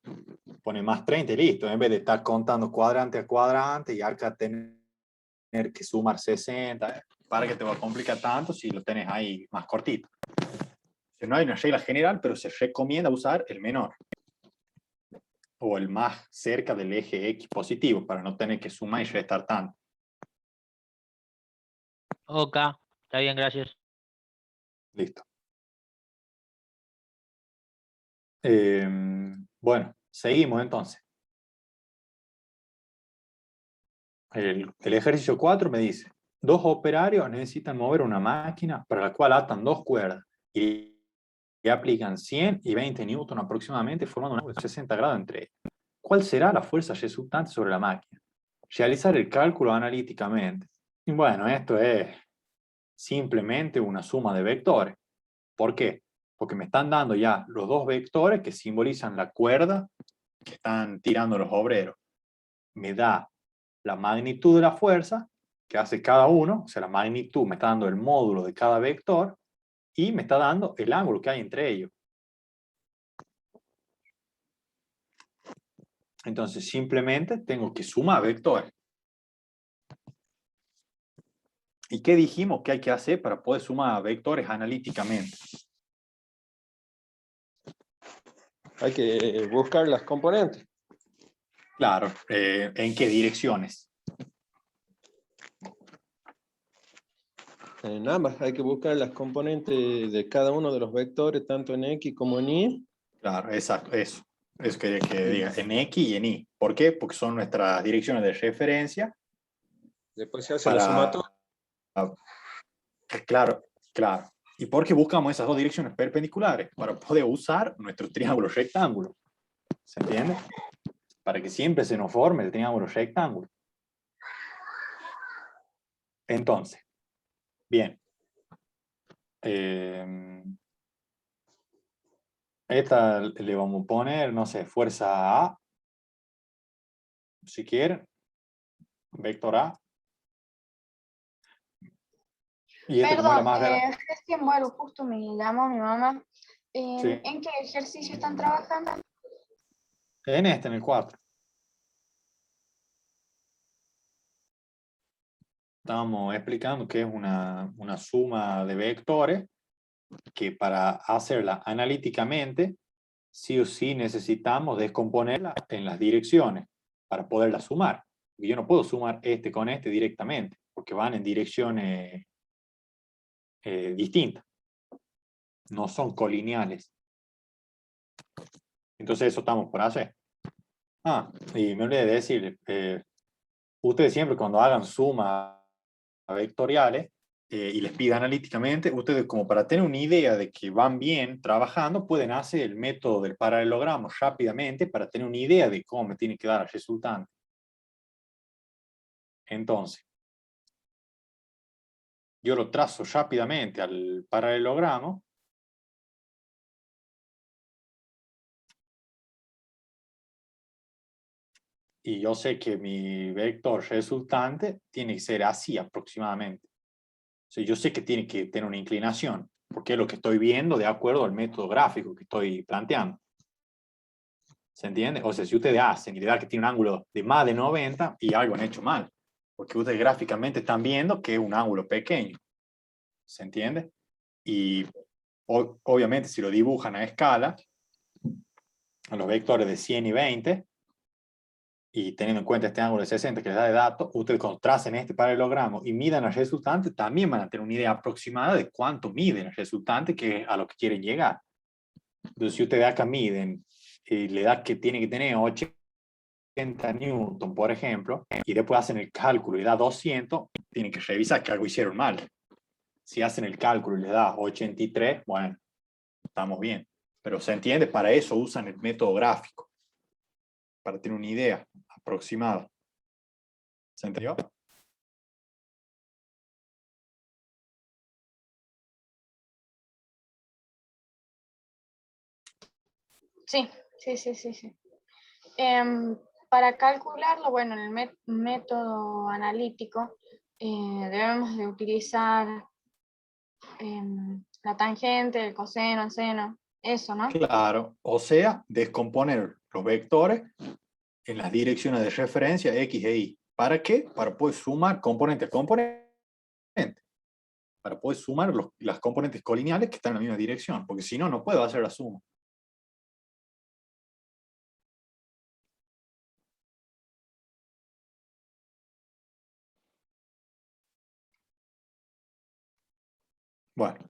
Pone más 30 y listo, en vez de estar contando cuadrante a cuadrante y acá tener que sumar 60, para que te va a complicar tanto si lo tenés ahí más cortito. No hay una regla general, pero se recomienda usar el menor o el más cerca del eje X positivo para no tener que sumar y restar tanto. Ok, está bien, gracias. Listo. Bueno, seguimos entonces. El ejercicio 4 me dice, dos operarios necesitan mover una máquina para la cual atan dos cuerdas y aplican 100 y 20 newton aproximadamente, formando un ángulo de 60 grados entre ellos. ¿Cuál será la fuerza resultante sobre la máquina? Realizar el cálculo analíticamente. Y bueno, esto es simplemente una suma de vectores. ¿Por qué? Porque me están dando ya los dos vectores que simbolizan la cuerda que están tirando los obreros. Me da la magnitud de la fuerza que hace cada uno, o sea, la magnitud me está dando el módulo de cada vector y me está dando el ángulo que hay entre ellos. Entonces, simplemente tengo que sumar vectores. ¿Y qué dijimos que hay que hacer para poder sumar vectores analíticamente? Hay que buscar las componentes. Claro, ¿en qué direcciones? En ambas hay que buscar las componentes de cada uno de los vectores, tanto en X como en Y. Claro, exacto, eso. Eso quería que diga en X y en Y. ¿Por qué? Porque son nuestras direcciones de referencia Después se hace la para... sumatoria. Claro, claro. ¿Y por qué buscamos esas dos direcciones perpendiculares? Para poder usar nuestro triángulo rectángulo. ¿Se entiende? Para que siempre se nos forme el triángulo rectángulo. Entonces, bien. Esta le vamos a poner, no sé, fuerza A, si quieren, vector A. Y esta como es la Perdón, más grande. recién vuelvo, justo me llamó mi mamá. Sí. ¿En qué ejercicio están trabajando? En este, en el 4. Estamos explicando que es una suma de vectores que para hacerla analíticamente, sí o sí necesitamos descomponerla en las direcciones para poderla sumar. Porque yo no puedo sumar este con este directamente, porque van en direcciones distintas. No son colineales. Entonces eso estamos por hacer. Y me olvidé de decir, ustedes siempre cuando hagan sumas vectoriales y les pida analíticamente, ustedes como para tener una idea de que van bien trabajando, pueden hacer el método del paralelogramo rápidamente para tener una idea de cómo me tiene que dar el resultante. Entonces, yo lo trazo rápidamente al paralelogramo. Y yo sé que mi vector resultante tiene que ser así aproximadamente. O sea, yo sé que tiene que tener una inclinación, porque es lo que estoy viendo de acuerdo al método gráfico que estoy planteando. ¿Se entiende? O sea, si ustedes hacen y le da que tiene un ángulo de más de 90 y algo han hecho mal, porque ustedes gráficamente están viendo que es un ángulo pequeño. ¿Se entiende? Y obviamente si lo dibujan a escala, a los vectores de 100 y 20, y teniendo en cuenta este ángulo de 60 que les da de datos, ustedes cuando tracen este paralelogramo y midan el resultante, también van a tener una idea aproximada de cuánto miden el resultante, que es a lo que quieren llegar. Entonces, si ustedes acá miden la edad que tiene que tener 80 newton, por ejemplo, y después hacen el cálculo y da 200, tienen que revisar que algo hicieron mal. Si hacen el cálculo y les da 83, bueno, estamos bien. Pero se entiende, para eso usan el método gráfico, para tener una idea aproximada. ¿Se entendió? Sí, sí. Para calcularlo, bueno, en el método analítico debemos de utilizar la tangente, el coseno, el seno, eso, ¿no? Claro, o sea, descomponer los vectores en las direcciones de referencia X e Y. ¿Para qué? Para poder sumar componente a componente. Para poder sumar las componentes colineales que están en la misma dirección, porque si no, no puedo hacer la suma. Bueno,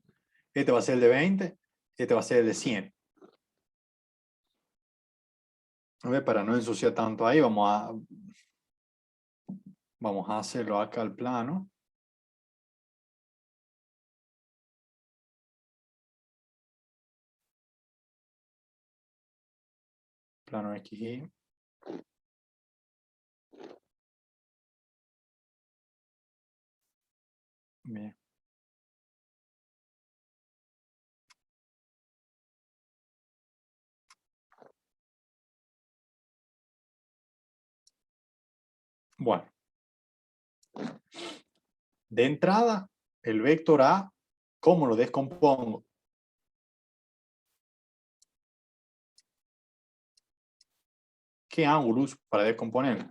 este va a ser el de 20, este va a ser el de 100. A ver, para no ensuciar tanto ahí, vamos a hacerlo acá al plano. Plano XY. Bien. Bueno. De entrada, el vector A, ¿cómo lo descompongo? ¿Qué ángulo uso para descomponerlo?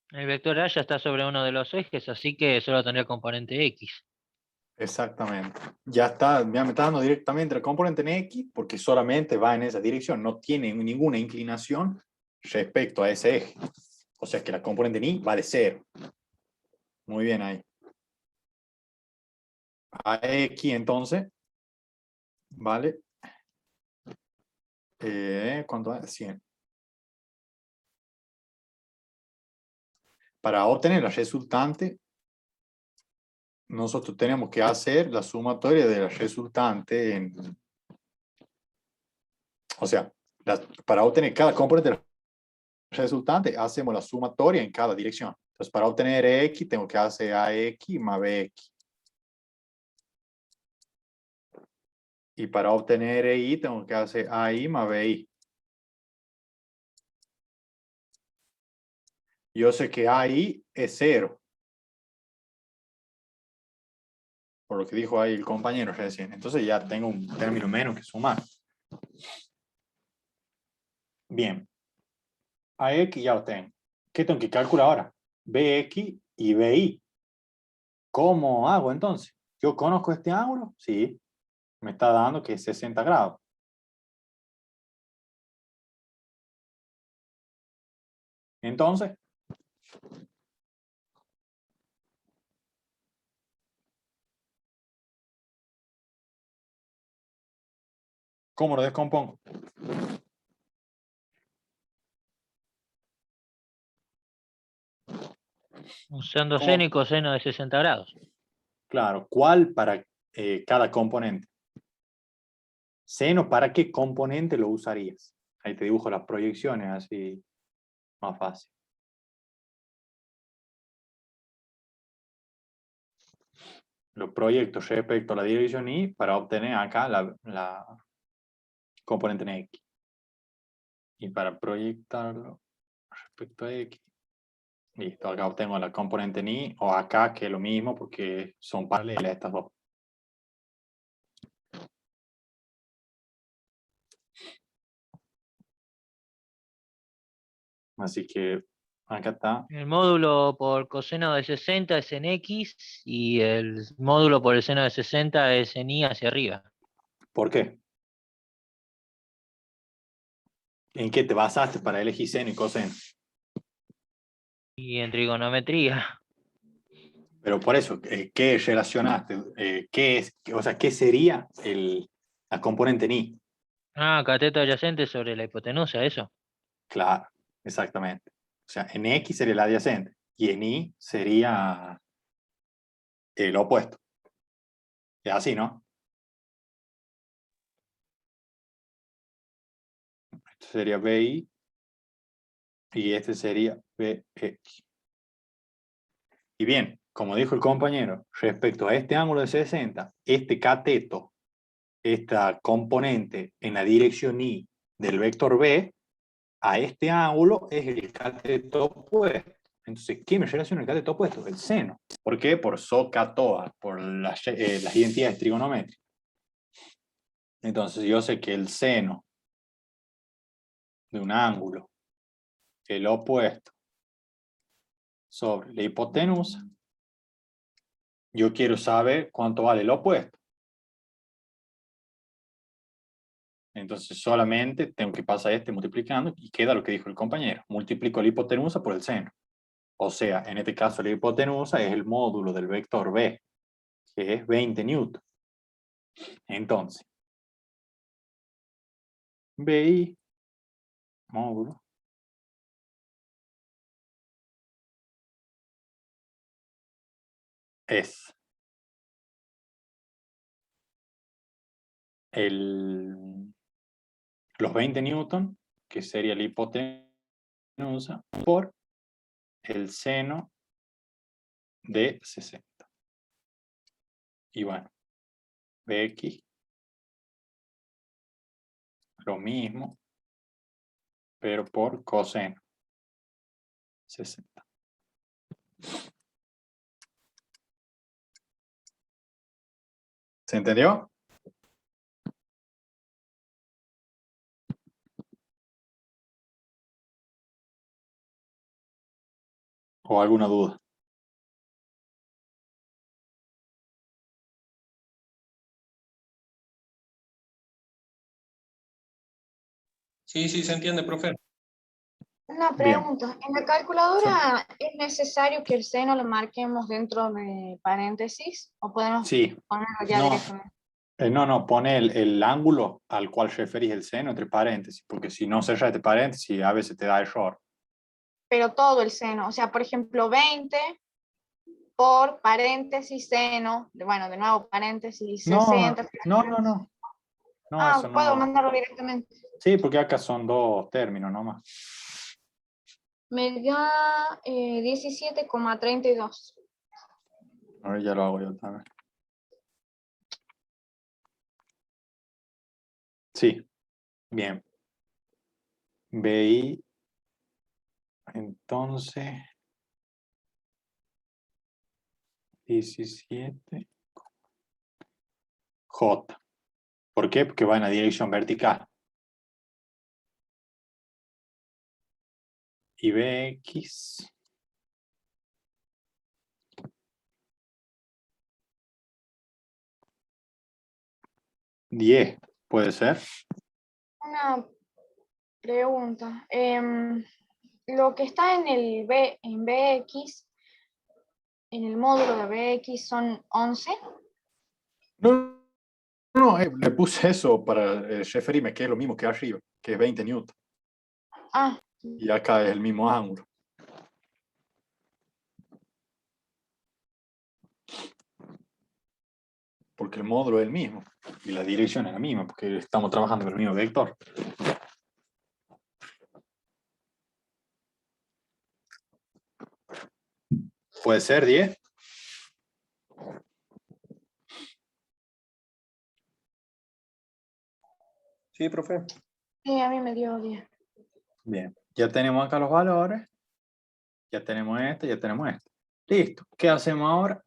El vector A ya está sobre uno de los ejes, así que solo tendría el componente X. Exactamente. Ya me está dando directamente el componente en X porque solamente va en esa dirección, no tiene ninguna inclinación respecto a ese eje. O sea que la componente en Y vale 0. Muy bien ahí. AX entonces vale, ¿cuánto es? 100. Para obtener la resultante, nosotros tenemos que hacer la sumatoria de la resultante o sea, para obtener cada componente de la resultante, hacemos la sumatoria en cada dirección. Entonces, para obtener X, tengo que hacer AX más BX. Y para obtener Y, tengo que hacer AI más BI. Yo sé que AI es 0. Por lo que dijo ahí el compañero recién. Entonces ya tengo un término menos que sumar. Bien. AX ya lo tengo. ¿Qué tengo que calcular ahora? BX y BI. ¿Cómo hago entonces? ¿Yo conozco este ángulo? Sí. Me está dando que es 60 grados. Entonces, ¿cómo lo descompongo? Usando ¿Cómo? seno y coseno de 60 grados. Claro, ¿cuál para cada componente? Seno, ¿para qué componente lo usarías? Ahí te dibujo las proyecciones, así más fácil. Los proyectos respecto a la dirección Y para obtener acá la componente en X. Y para proyectarlo respecto a X. Listo, acá obtengo la componente en Y, o acá que es lo mismo porque son paralelas estas dos. Así que acá está. El módulo por coseno de 60 es en X y el módulo por el seno de 60 es en Y hacia arriba. ¿Por qué? ¿En qué te basaste para elegir seno y coseno? Y en trigonometría. Pero por eso, ¿qué relacionaste? ¿Qué es, o sea, qué sería la componente ni? Ah, cateto adyacente sobre la hipotenusa, eso. Claro, exactamente. O sea, en X sería el adyacente y en Y sería el opuesto. Es así, ¿no? Este sería BI y este sería BX. Y bien, como dijo el compañero, respecto a este ángulo de 60, este cateto, esta componente en la dirección Y del vector B, a este ángulo es el cateto opuesto. Entonces, ¿qué me relaciona el cateto opuesto? El seno. ¿Por qué? Por SOHCAHTOA, por las identidades trigonométricas. Entonces, yo sé que el seno de un ángulo, el opuesto sobre la hipotenusa, yo quiero saber cuánto vale el opuesto. Entonces solamente tengo que pasar este multiplicando y queda lo que dijo el compañero. Multiplico la hipotenusa por el seno. O sea, en este caso la hipotenusa es el módulo del vector B, que es 20 newton. Entonces, BI módulo es los 20 newton, que sería la hipotenusa, por el seno de 60. Y bueno, BX, lo mismo, pero por coseno 60. ¿Se entendió? ¿O alguna duda? Sí, sí, se entiende, profe. Una Bien. pregunta, ¿en la calculadora es necesario que el seno lo marquemos dentro de paréntesis o podemos Sí. ponerlo ya No, directamente? no, pone el ángulo al cual referís el seno entre paréntesis, porque si no cerras este paréntesis, a veces te da error. Pero todo el seno, o sea, por ejemplo, 20 por paréntesis seno, bueno, de nuevo paréntesis No, 60. no. No, eso Puedo no. mandarlo directamente. Sí, porque acá son dos términos nomás. Me da 17,32. Ahora ya lo hago yo también. Sí, bien. BI, entonces, 17. J. ¿Por qué? Porque va en la dirección vertical. Y BX. 10, ¿puede ser? Una pregunta. Lo que está en el en BX, en el módulo de BX son 11. No, le puse eso para referirme que es lo mismo que arriba, que es 20 newton. Ah, Y acá es el mismo ángulo. Porque el módulo es el mismo. Y la dirección es la misma, porque estamos trabajando con el mismo vector. ¿Puede ser 10? Sí, profe. sí, a mí me dio 10. Bien. Ya tenemos acá los valores. Ya tenemos este, ya tenemos este. Listo. ¿Qué hacemos ahora?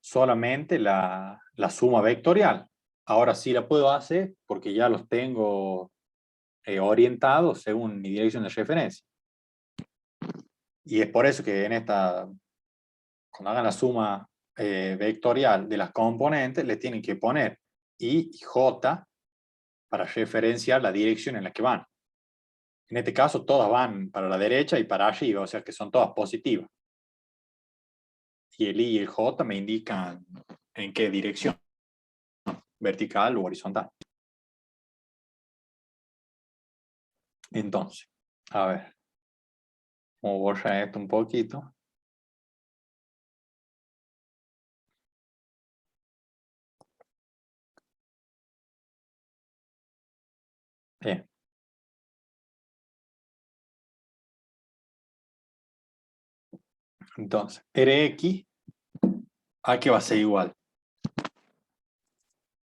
Solamente la suma vectorial. Ahora sí la puedo hacer porque ya los tengo orientados según mi dirección de referencia. Y es por eso que en esta, cuando hagan la suma vectorial de las componentes, le tienen que poner I y J para referenciar la dirección en la que van. En este caso, todas van para la derecha y para arriba, o sea que son todas positivas. Y el I y el J me indican en qué dirección, vertical o horizontal. Entonces, a ver, vamos a borrar esto un poquito. Bien. Entonces, Rx, ¿a qué va a ser igual?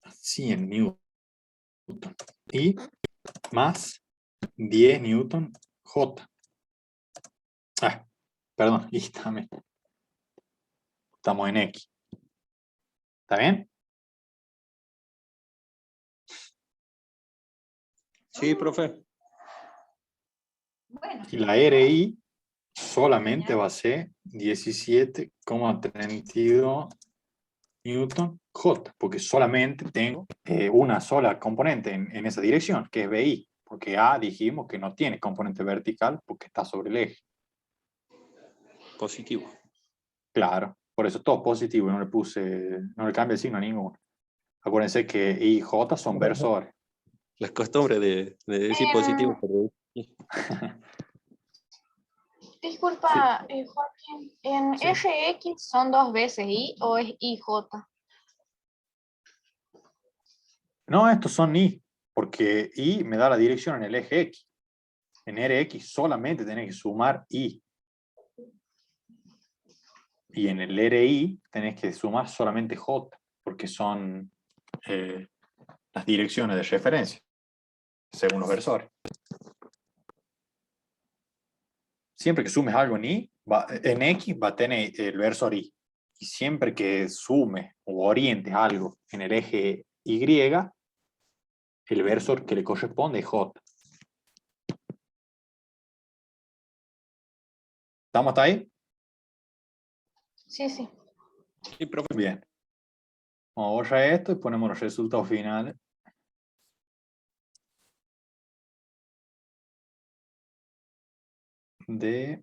100 newton. Y más 10 newton J. Ah, perdón, y también. Estamos en X. ¿Está bien? Sí, profe. Y la RI solamente va a ser 17,32 newton J, porque solamente tengo una sola componente en esa dirección, que es BI, porque A dijimos que no tiene componente vertical porque está sobre el eje. Positivo. Claro, por eso todo positivo, no le cambia el signo a ninguno. Acuérdense que I y J son versores. La costumbre de decir positivo. Disculpa, Joaquín, ¿en Sí. Rx son dos veces I o es IJ? No, estos son I, porque I me da la dirección en el eje X. En Rx solamente tenés que sumar I. Y en el RI tenés que sumar solamente J, porque son las direcciones de referencia, según los versores. Siempre que sumes algo en I, en X va a tener el versor I. Y siempre que sumes o orientes algo en el eje Y, el versor que le corresponde es J. ¿Estamos hasta ahí? Sí, sí. Sí, profe. Bien. Vamos a borrar esto y ponemos los resultados finales. De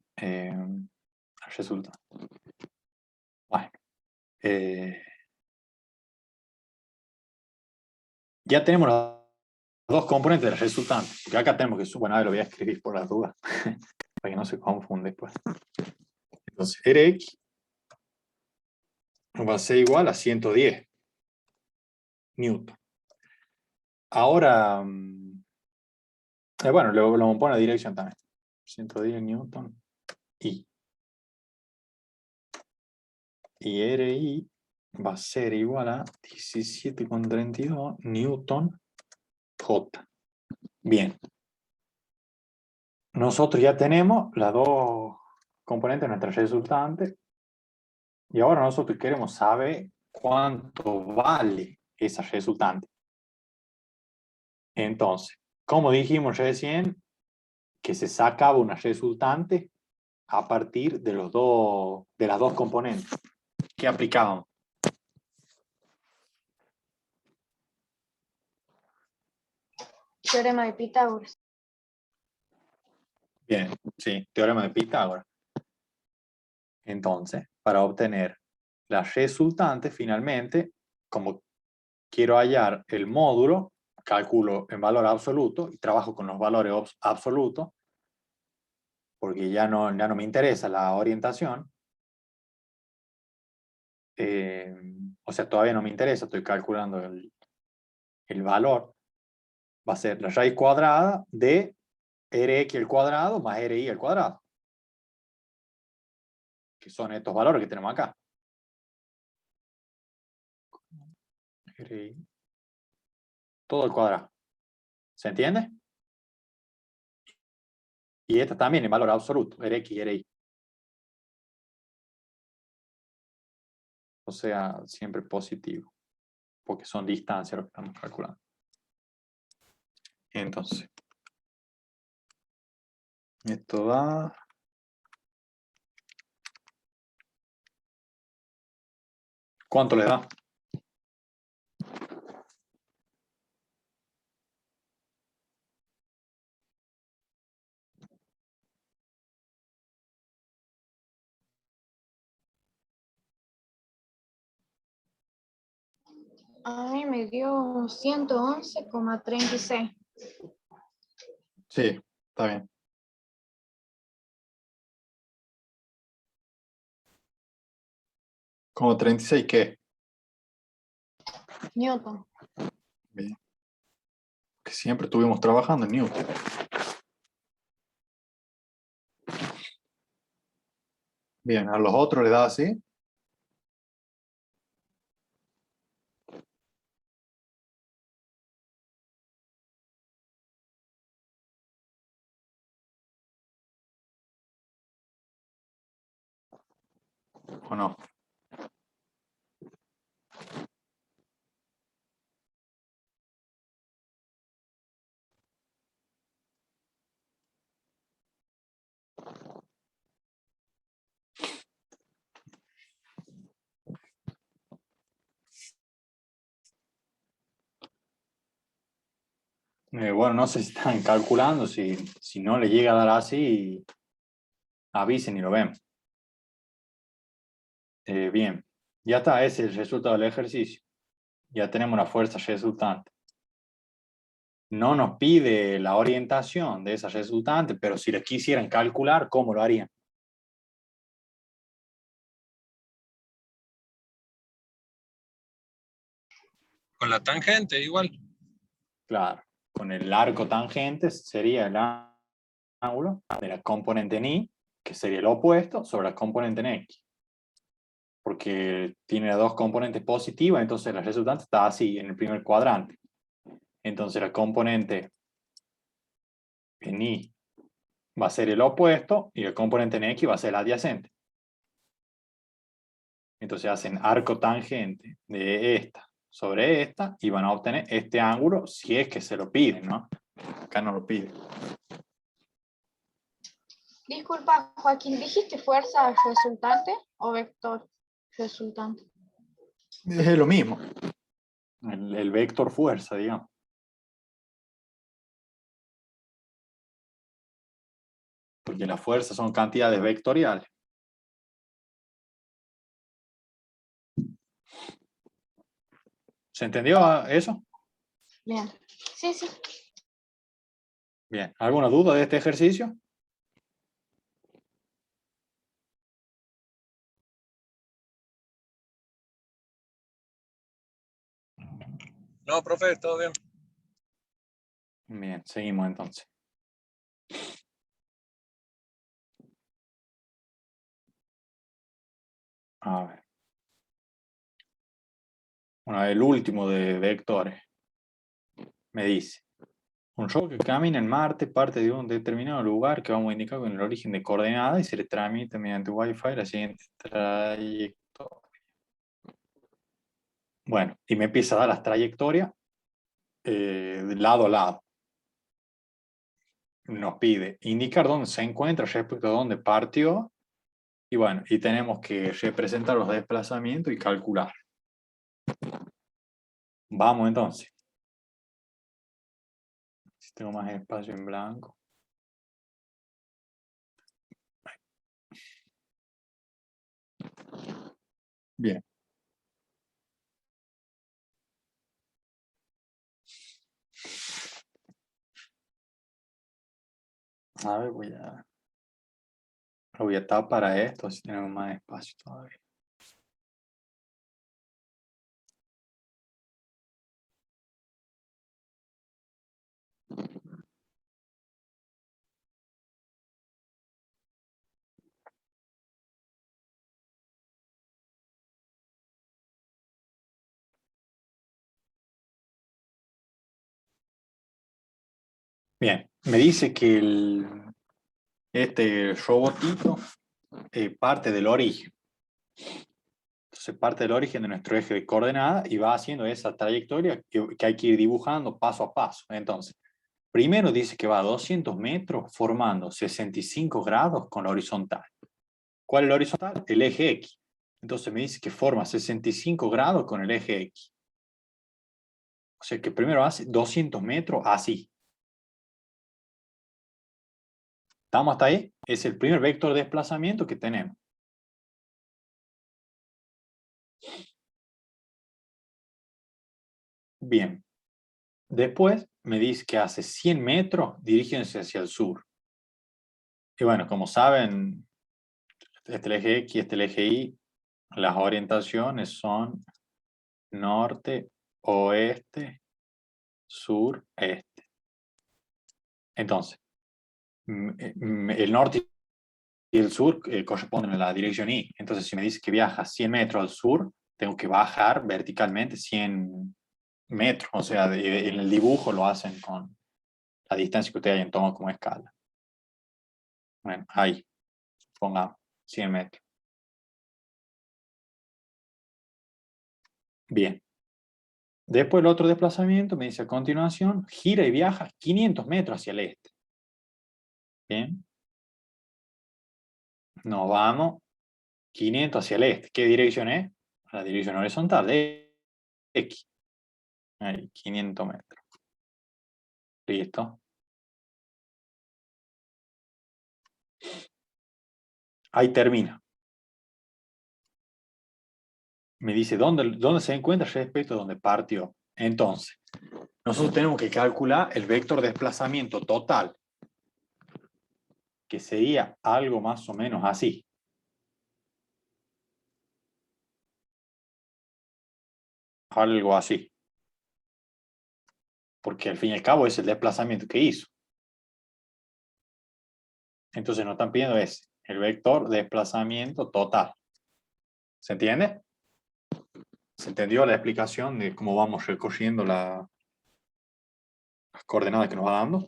resultado. Bueno. Ya tenemos los dos componentes del resultante. Porque acá tenemos que bueno, lo voy a escribir por las dudas. Para que no se confunde después. Entonces, Rx va a ser igual a 110 newton. Ahora, bueno, lo vamos a poner a dirección también. 110 newton I. Y RI va a ser igual a 17,32 newton J. Bien. Nosotros ya tenemos las dos componentes de nuestra resultante. Y ahora nosotros queremos saber cuánto vale esa resultante. Entonces, como dijimos recién, que se sacaba una resultante a partir de las dos componentes que aplicábamos. Teorema de Pitágoras. Bien, sí, teorema de Pitágoras. Entonces, para obtener la resultante, finalmente, como quiero hallar el módulo, calculo en valor absoluto y trabajo con los valores absolutos, porque ya no me interesa la orientación. O sea, todavía no me interesa, estoy calculando el valor. Va a ser la raíz cuadrada de Rx al cuadrado más Ri al cuadrado, que son estos valores que tenemos acá. Ri, todo al cuadrado. ¿Se entiende? Y esta también en valor absoluto, Rx y Ri. O sea, siempre positivo, porque son distancias lo que estamos calculando. Entonces, esto da... ¿Cuánto le da? A mí me dio 111,36. Sí, está bien. ¿Como 36 qué? Newton. Bien. Que siempre estuvimos trabajando en Newton. Bien, a los otros le da así. ¿O no? Bueno, no sé si están calculando, si no le llega a dar así, avisen y lo vemos. Bien, ya está, ese es el resultado del ejercicio. Ya tenemos la fuerza resultante. No nos pide la orientación de esa resultante, pero si la quisieran calcular, ¿cómo lo harían? Con la tangente igual. Claro, con el arco tangente sería el ángulo de la componente en Y, que sería el opuesto, sobre la componente en X. Porque tiene las dos componentes positivas, entonces la resultante está así, en el primer cuadrante. Entonces la componente en Y va a ser el opuesto y el componente en X va a ser el adyacente. Entonces hacen arco tangente de esta sobre esta y van a obtener este ángulo si es que se lo piden, ¿no? Acá no lo piden. Disculpa, Joaquín, ¿dijiste fuerza resultante o vector resultante? Es lo mismo. El vector fuerza, digamos. Porque las fuerzas son cantidades vectoriales. ¿Se entendió eso? Bien. Sí, sí. Bien. ¿Alguna duda de este ejercicio? No, profe, todo bien. Bien, seguimos entonces. A ver. Bueno, el último de vectores. Me dice. Un robot que camina en Marte parte de un determinado lugar que vamos a indicar con el origen de coordenada y se le transmite mediante Wi-Fi la siguiente trayectoria. Bueno, y me empieza a dar las trayectorias de lado a lado. Nos pide indicar dónde se encuentra respecto a dónde partió. Y bueno, y tenemos que representar los desplazamientos y calcular. Vamos entonces. Si tengo más espacio en blanco. Bien. A ver, lo voy a tapar para esto, así tenemos más espacio todavía. Bien, me dice que este robotito parte del origen. Entonces parte del origen de nuestro eje de coordenadas y va haciendo esa trayectoria que hay que ir dibujando paso a paso. Entonces, primero dice que va a 200 metros formando 65 grados con la horizontal. ¿Cuál es la horizontal? El eje X. Entonces me dice que forma 65 grados con el eje X. O sea que primero hace 200 metros así. ¿Estamos hasta ahí? Es el primer vector de desplazamiento que tenemos. Bien. Después me dice que hace 100 metros diríjense hacia el sur. Y bueno, como saben, este es el eje X, este es el eje Y, las orientaciones son norte, oeste, sur, este. Entonces, el norte y el sur corresponden a la dirección Y. Entonces, si me dice que viaja 100 metros al sur, tengo que bajar verticalmente 100 metros. O sea, en el dibujo lo hacen con la distancia que ustedes hayan tomado como escala. Bueno, ahí, pongamos 100 metros. Bien. Después el otro desplazamiento me dice a continuación, gira y viaja 500 metros hacia el este. Bien. Nos vamos 500 hacia el este. ¿Qué dirección es? La dirección horizontal de X. Ahí, 500 metros. Listo. Ahí termina. Me dice dónde se encuentra respecto a donde partió. Entonces, nosotros tenemos que calcular el vector de desplazamiento total, que sería algo más o menos así. Algo así. Porque al fin y al cabo es el desplazamiento que hizo. Entonces nos están pidiendo ese, el vector de desplazamiento total. ¿Se entiende? ¿Se entendió la explicación de cómo vamos recorriendo las coordenadas que nos va dando?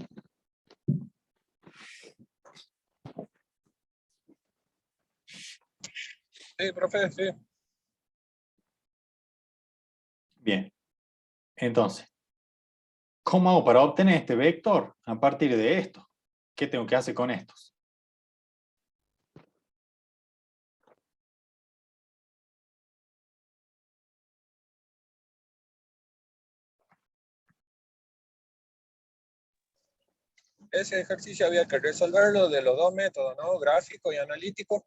Sí, profe, sí. Bien. Entonces, ¿cómo hago para obtener este vector a partir de esto? ¿Qué tengo que hacer con estos? Ese ejercicio había que resolverlo de los dos métodos, ¿no? Gráfico y analítico.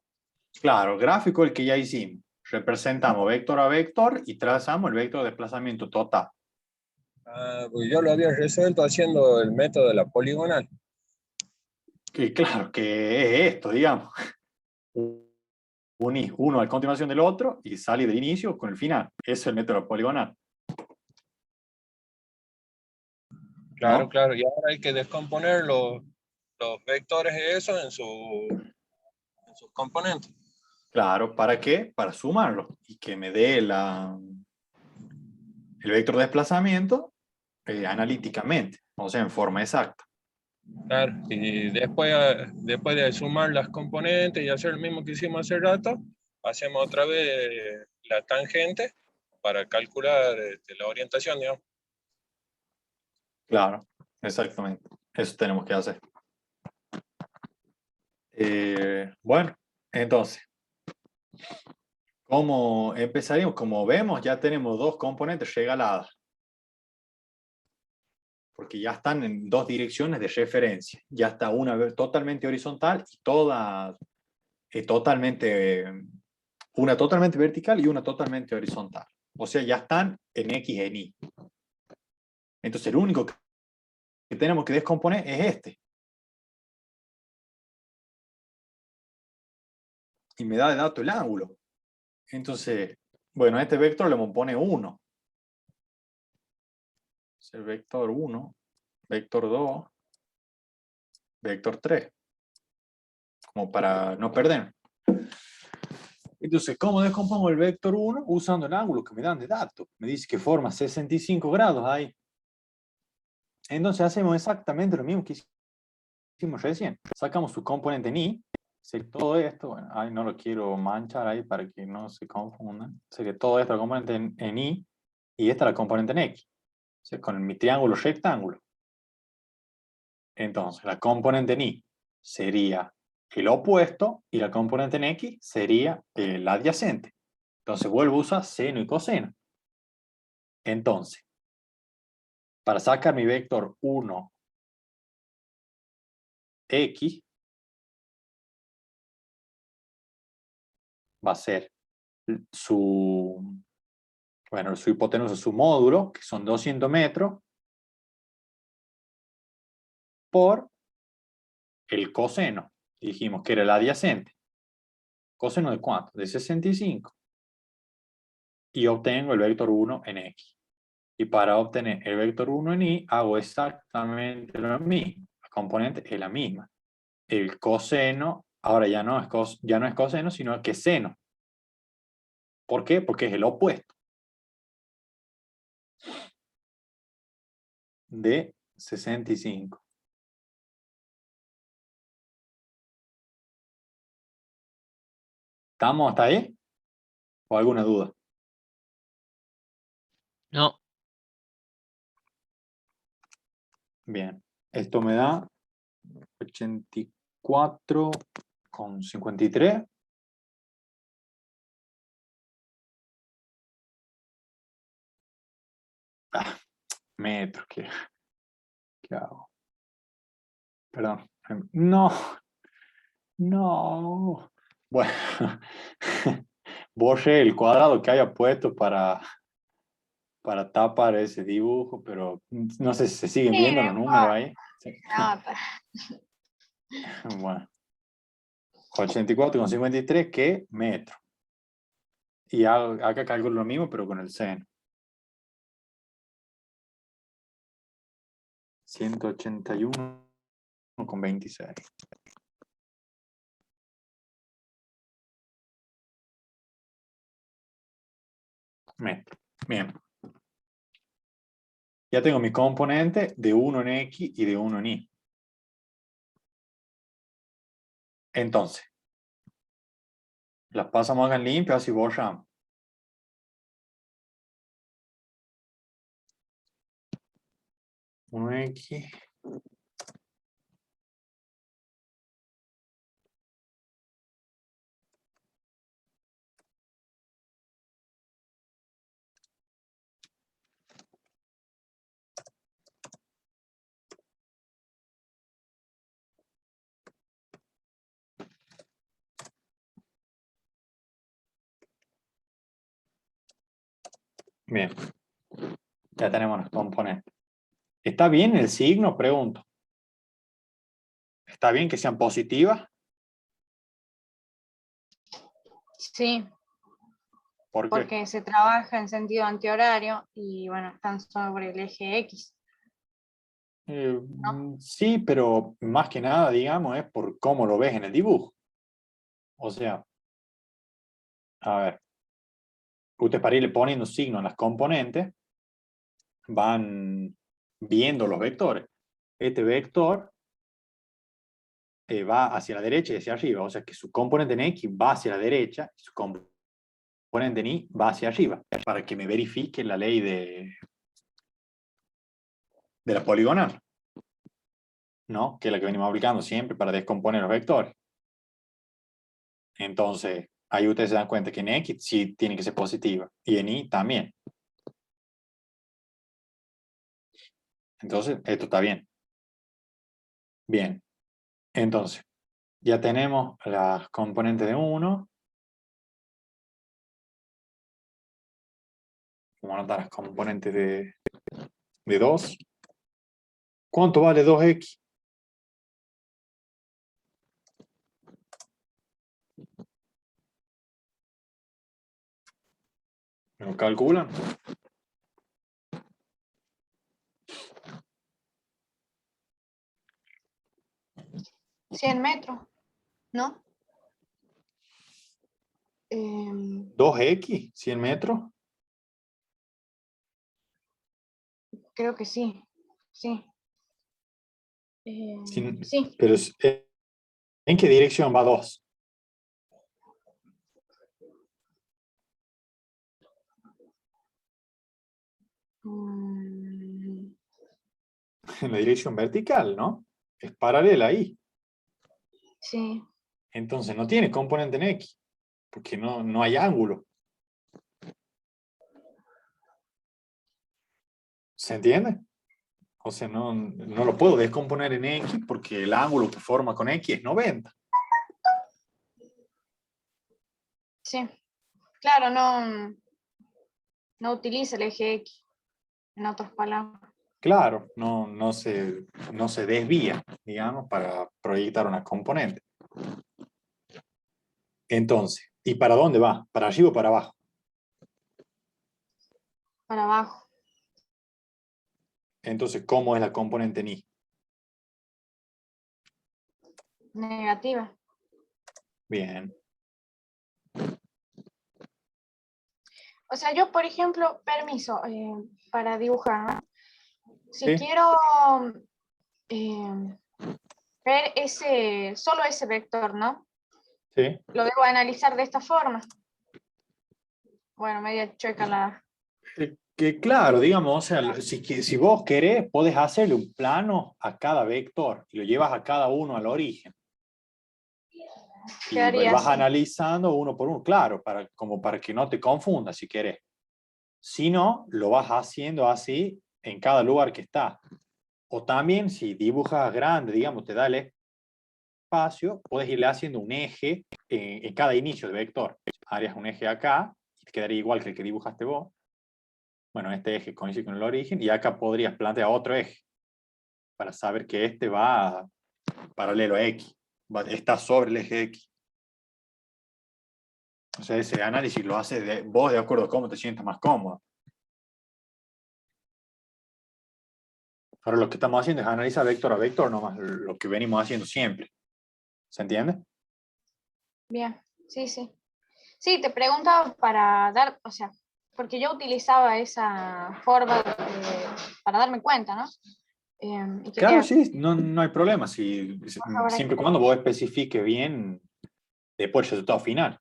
Claro, gráfico el que ya hicimos. Representamos vector a vector y trazamos el vector de desplazamiento total. Ah, pues yo lo había resuelto haciendo el método de la poligonal. Que claro, que es esto, digamos. Unís uno a continuación del otro y sale del inicio con el final. Eso es el método poligonal. Claro, ¿No? claro. Y ahora hay que descomponer los vectores de eso en sus componentes. Claro, ¿para qué? Para sumarlo y que me dé el vector de desplazamiento analíticamente, o sea, en forma exacta. Claro. Y después de sumar las componentes y hacer lo mismo que hicimos hace rato, hacemos otra vez la tangente para calcular la orientación, digamos. Claro, exactamente. Eso tenemos que hacer. Bueno, entonces, ¿cómo empezaríamos? Como vemos, ya tenemos dos componentes regaladas. Porque ya están en dos direcciones de referencia. Ya está una totalmente horizontal y toda una totalmente vertical y una totalmente horizontal. O sea, ya están en X en Y. Entonces, el único que tenemos que descomponer es este. Y me da de dato el ángulo. Entonces, bueno, a este vector le pone 1. Es el vector 1, vector 2, vector 3. Como para no perder. Entonces, ¿cómo descompongo el vector 1? Usando el ángulo que me dan de datos. Me dice que forma 65 grados ahí. Entonces hacemos exactamente lo mismo que hicimos recién. Sacamos su componente en Y. Sería todo esto, bueno, ahí no lo quiero manchar ahí para que no se confundan. Sería todo esto la componente en Y y esta la componente en X. O sea, con mi triángulo rectángulo. Entonces, la componente en Y sería el opuesto y la componente en X sería el adyacente. Entonces vuelvo a usar seno y coseno. Entonces, para sacar mi vector 1, X, va a ser su, Bueno, su hipotenusa, su módulo, que son 200 metros, por el coseno. Y dijimos que era el adyacente. ¿Coseno de cuánto? De 65. Y obtengo el vector 1 en X. Y para obtener el vector 1 en Y, hago exactamente lo mismo. La componente es la misma. El coseno, ahora ya no es coseno, sino que es seno. ¿Por qué? Porque es el opuesto de 65. ¿Estamos hasta ahí? ¿O alguna duda? No, Bien. Esto me da 84,53. Ah, metros, ¿qué hago? Perdón. No, no. Bueno, borré el cuadrado que haya puesto para tapar ese dibujo, pero no sé si se siguen Sí, viendo no los números importa, ahí. Sí. se nota. Bueno, 84,53, ¿qué? Metro. Y acá calculo lo mismo, pero con el seno. 181,26. Metro. Bien. Ya tengo mis componentes de 1 en X y de 1 en Y. Entonces, las pasamos acá en limpio, así borramos. Un X. Bien. Ya tenemos los componentes. ¿Está bien el signo? Pregunto. ¿Está bien que sean positivas? Sí, ¿Por qué? porque se trabaja en sentido antihorario y bueno, están sobre el eje X. Sí, pero más que nada, digamos, es por cómo lo ves en el dibujo. O sea, a ver, ustedes para irle poniendo signos a las componentes, van viendo los vectores. Este vector va hacia la derecha y hacia arriba, o sea que su componente en X va hacia la derecha y su componente en Y va hacia arriba, para que me verifique la ley de la poligonal, ¿no? Que es la que venimos aplicando siempre para descomponer los vectores. Entonces, ahí ustedes se dan cuenta que en X sí tiene que ser positiva y en Y también. Entonces, esto está bien. Bien. Entonces, ya tenemos las componentes de 1. Vamos a anotar las componentes de 2. ¿Cuánto vale 2X? ¿Me lo calculan? 100 metros, ¿no? 2X, 100 metros. Creo que sí, sí. Sí, Pero ¿en qué dirección va 2? mm, En la dirección vertical, ¿no? Es paralela ahí. sí, Entonces no tiene componente en X, porque no hay ángulo. ¿Se entiende? O sea, no lo puedo descomponer en X porque el ángulo que forma con X es 90. sí. Claro, no. no utiliza el eje X, en otras palabras. Claro, no se desvía, digamos, para proyectar una componente. Entonces, ¿y para dónde va? ¿Para arriba o para abajo? Para abajo. Entonces, ¿cómo es la componente en Y? Negativa. Bien. O sea, yo, por ejemplo, permiso, para dibujar, ¿no? Si Sí. quiero ver solo ese vector, ¿no? Sí. Lo debo analizar de esta forma. Bueno, media chueca la... Que claro, digamos, o sea, si vos querés, podés hacerle un plano a cada vector y lo llevas a cada uno al origen. Y Quedaría vas así. analizando uno por uno, claro, como para que no te confundas si querés. Si no, lo vas haciendo así en cada lugar que está. O también, si dibujas grande, digamos, te da el espacio, puedes irle haciendo un eje en cada inicio de vector. Harías un eje acá, y te quedaría igual que el que dibujaste vos. Bueno, este eje coincide con el origen, y acá podrías plantear otro eje, para saber que este va paralelo a X, está sobre el eje X. O sea, ese análisis lo haces vos de acuerdo a cómo te sientas más cómodo. Ahora lo que estamos haciendo es analizar vector a vector, nomás lo que venimos haciendo siempre. ¿Se entiende? Bien, sí, sí. Sí, te preguntaba para dar, o sea, porque yo utilizaba esa forma para darme cuenta, ¿no? Y Claro, quería sí, no hay problema. ahora Siempre y cuando vos especifiques bien después el resultado final.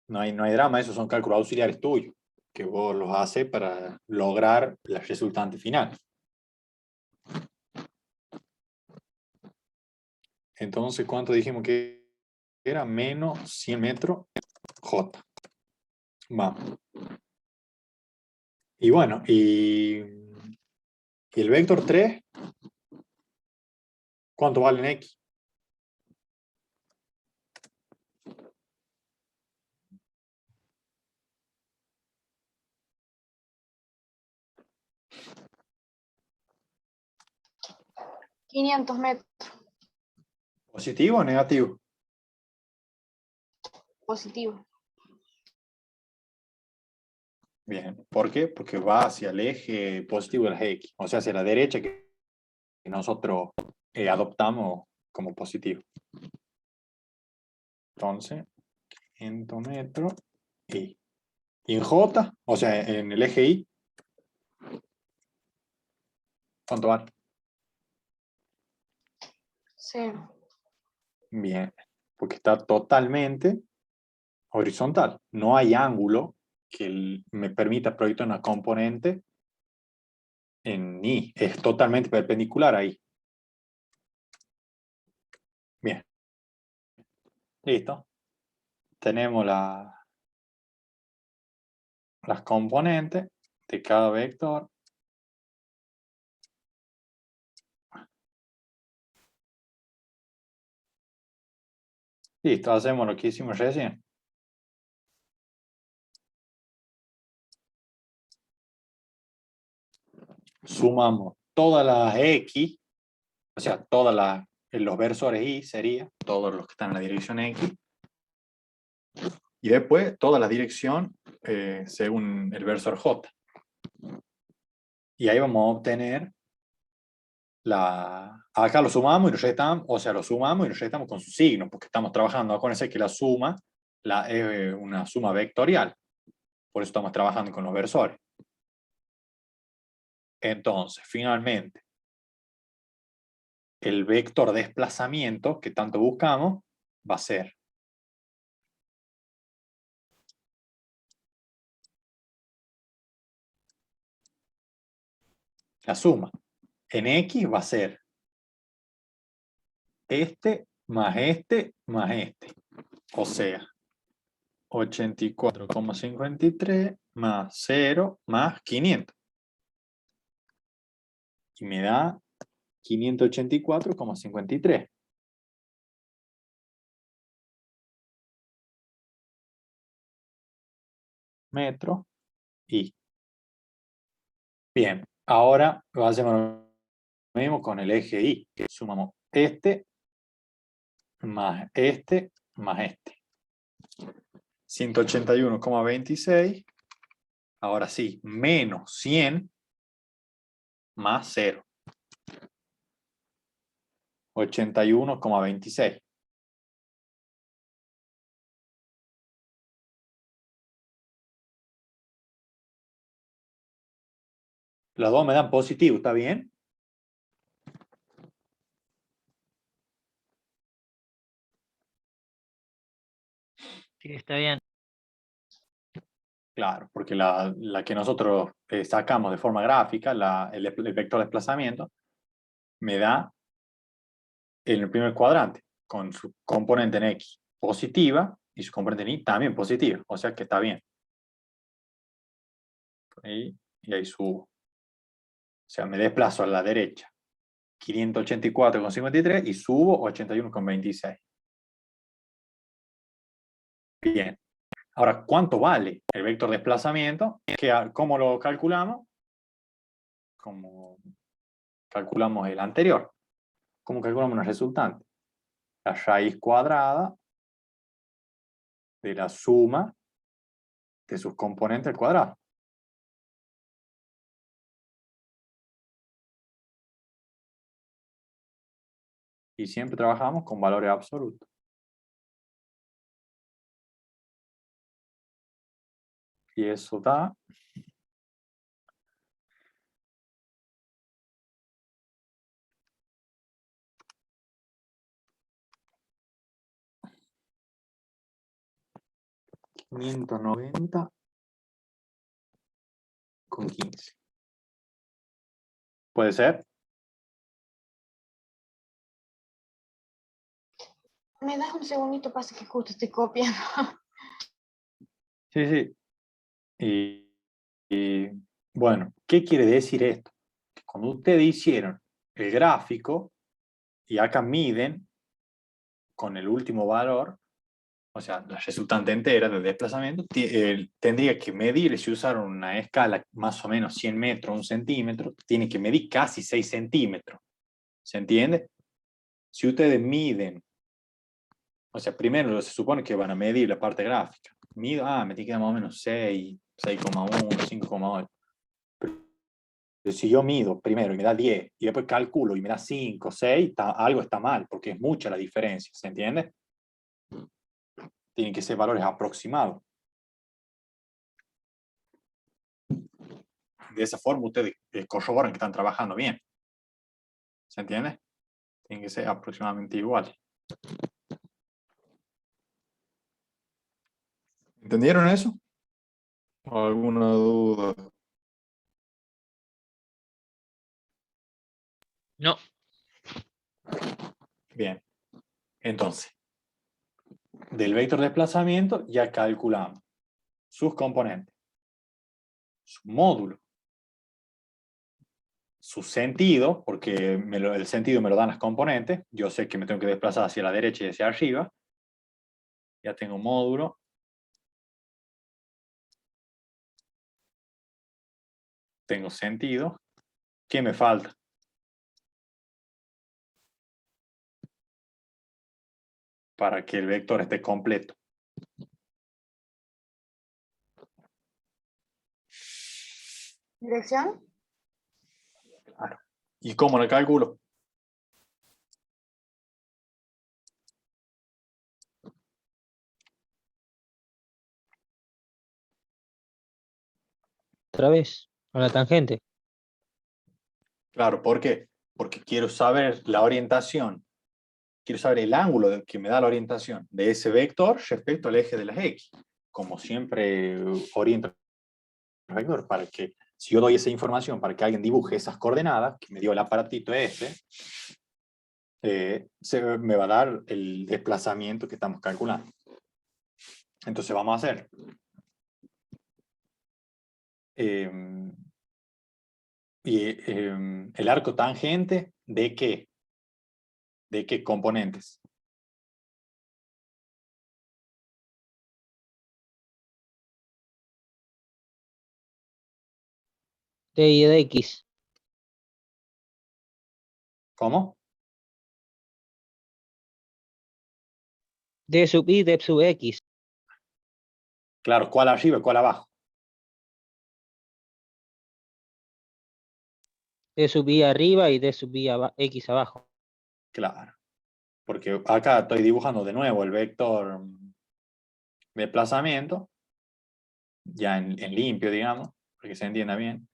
No hay drama, esos son cálculos auxiliares tuyos, que vos los haces para lograr la resultante final. Entonces, ¿cuánto dijimos que era? Menos 100 metros J. Vamos. Y bueno, y el vector 3, ¿cuánto vale en X? $500 metros ¿Positivo o negativo? positivo. Bien, ¿por qué? Porque va hacia el eje positivo del eje X, o sea, hacia la derecha que nosotros adoptamos como positivo. Entonces, 500 metros y en J, o sea, en el eje Y, ¿cuánto vale? 0. Bien, porque está totalmente horizontal. No hay ángulo que me permita proyectar una componente en Y. Es totalmente perpendicular ahí. Bien. Listo. Tenemos las componentes de cada vector. Listo, hacemos lo que hicimos recién. Sumamos todas las X, o sea, los versores Y sería, todos los que están en la dirección X, y después toda la dirección según el versor J. Y ahí vamos a obtener acá lo sumamos y lo restamos, o sea, lo sumamos y lo restamos con su signo, porque estamos trabajando, acuérdense que la suma es una suma vectorial, por eso estamos trabajando con los versores. Entonces, finalmente, el vector de desplazamiento que tanto buscamos va a ser la suma. En X va a ser este más este más este. O sea, 84,53 más 0 más 500. Y me da 584,53. Metros y. Bien, ahora hacemos lo mismo con el eje y. Sumamos este más este más este. 181,26. Ahora sí, menos 100 más 0. 81,26. Los dos me dan positivo, ¿está bien? Sí, está bien. Claro, porque la que nosotros sacamos de forma gráfica, el vector de desplazamiento, me da en el primer cuadrante, con su componente en X positiva y su componente en Y también positiva. O sea que está bien. Y ahí subo. O sea, me desplazo a la derecha 584,53 y subo 81,26. Bien. Ahora, ¿cuánto vale el vector de desplazamiento? ¿Cómo lo calculamos? Como calculamos el anterior. ¿Cómo calculamos el resultante? La raíz cuadrada de la suma de sus componentes al cuadrado. Y siempre trabajamos con valores absolutos. Y eso da 590,15. ¿Puede ser? ¿Me das un segundito? Pasa que justo estoy copiando. Sí, sí. Y, bueno, ¿qué quiere decir esto? Que cuando ustedes hicieron el gráfico y acá miden con el último valor, o sea, la resultante entera del desplazamiento, tendría que medir, si usaron una escala más o menos 100 metros, 1 centímetro, tiene que medir casi 6 centímetros. ¿Se entiende? Si ustedes miden, o sea, primero se supone que van a medir la parte gráfica. Mido, me queda más o menos 6, 6,1, 5,8. Pero si yo mido primero y me da 10, y después calculo y me da 5, 6, algo está mal, porque es mucha la diferencia, ¿se entiende? Tienen que ser valores aproximados. De esa forma ustedes corroboran que están trabajando bien. ¿Se entiende? Tienen que ser aproximadamente iguales. ¿Entendieron eso? ¿Alguna duda? No, Bien. Entonces, del vector de desplazamiento ya calculamos sus componentes, su módulo, su sentido, porque el sentido me lo dan las componentes. Yo sé que me tengo que desplazar hacia la derecha y hacia arriba. Ya tengo módulo. Tengo sentido. ¿Qué me falta? Para que el vector esté completo. ¿Dirección? Claro. ¿Y cómo lo calculo? otra vez, con la tangente. Claro, ¿por qué? Porque quiero saber la orientación. Quiero saber el ángulo que me da la orientación de ese vector respecto al eje de las X. Como siempre oriento el vector para que, si yo doy esa información para que alguien dibuje esas coordenadas, que me dio el aparatito este, me va a dar el desplazamiento que estamos calculando. Entonces vamos a hacer el arco tangente ¿de qué? ¿De qué componentes? T y de X. ¿Cómo? D sub I, D sub X. Claro, ¿cuál arriba y cuál abajo? D sub I arriba y D sub I X abajo. Claro. Porque acá estoy dibujando de nuevo el vector de desplazamiento, ya en limpio, digamos, para que se entienda bien.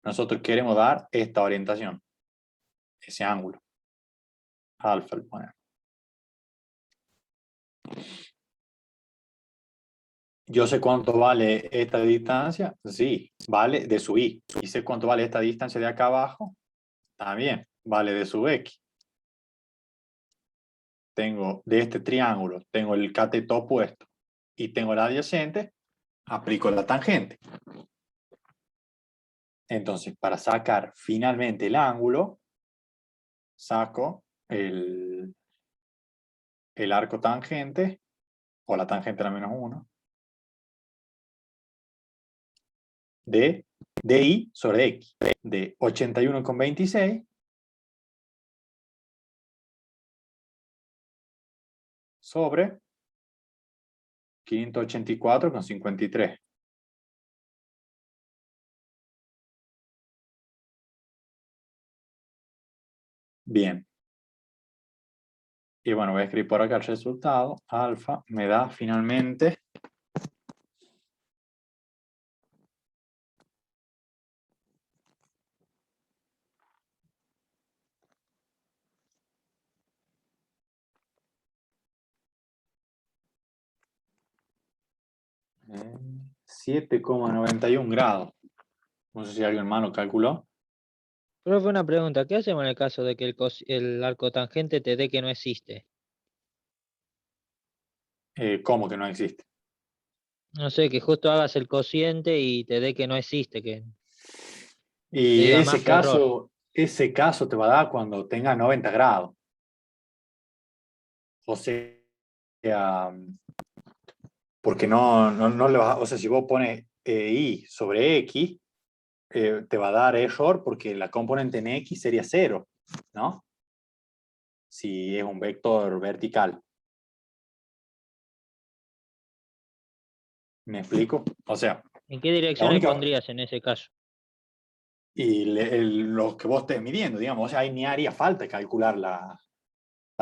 Nosotros queremos dar esta orientación, ese ángulo. Alfa, le ponemos. ¿Yo sé cuánto vale esta distancia? Sí, vale de sub i. ¿Y sé cuánto vale esta distancia de acá abajo? También, vale de sub x. Tengo de este triángulo, tengo el cateto opuesto y tengo el adyacente, aplico la tangente. Entonces, para sacar finalmente el ángulo, saco el arco tangente, o la tangente a la menos 1, de I sobre X, de 81,26 sobre 584,53. Bien. Y bueno, voy a escribir por acá el resultado. Alfa me da finalmente 7,91 grados. No sé si alguien más lo calculó. Profe, una pregunta. ¿Qué hacemos en el caso de que el arco tangente te dé que no existe? ¿Cómo que no existe? No sé, que justo hagas el cociente y te dé que no existe, que te Y diga más que error. ese caso te va a dar cuando tenga 90 grados. O sea, porque no le vas, o sea, si vos pones y sobre x, te va a dar error porque la componente en x sería 0, ¿no? Si es un vector vertical. ¿Me explico? O sea, ¿En qué la direcciones única, pondrías en ese caso? y lo que vos estés midiendo, digamos, o sea, ahí ni haría falta calcular la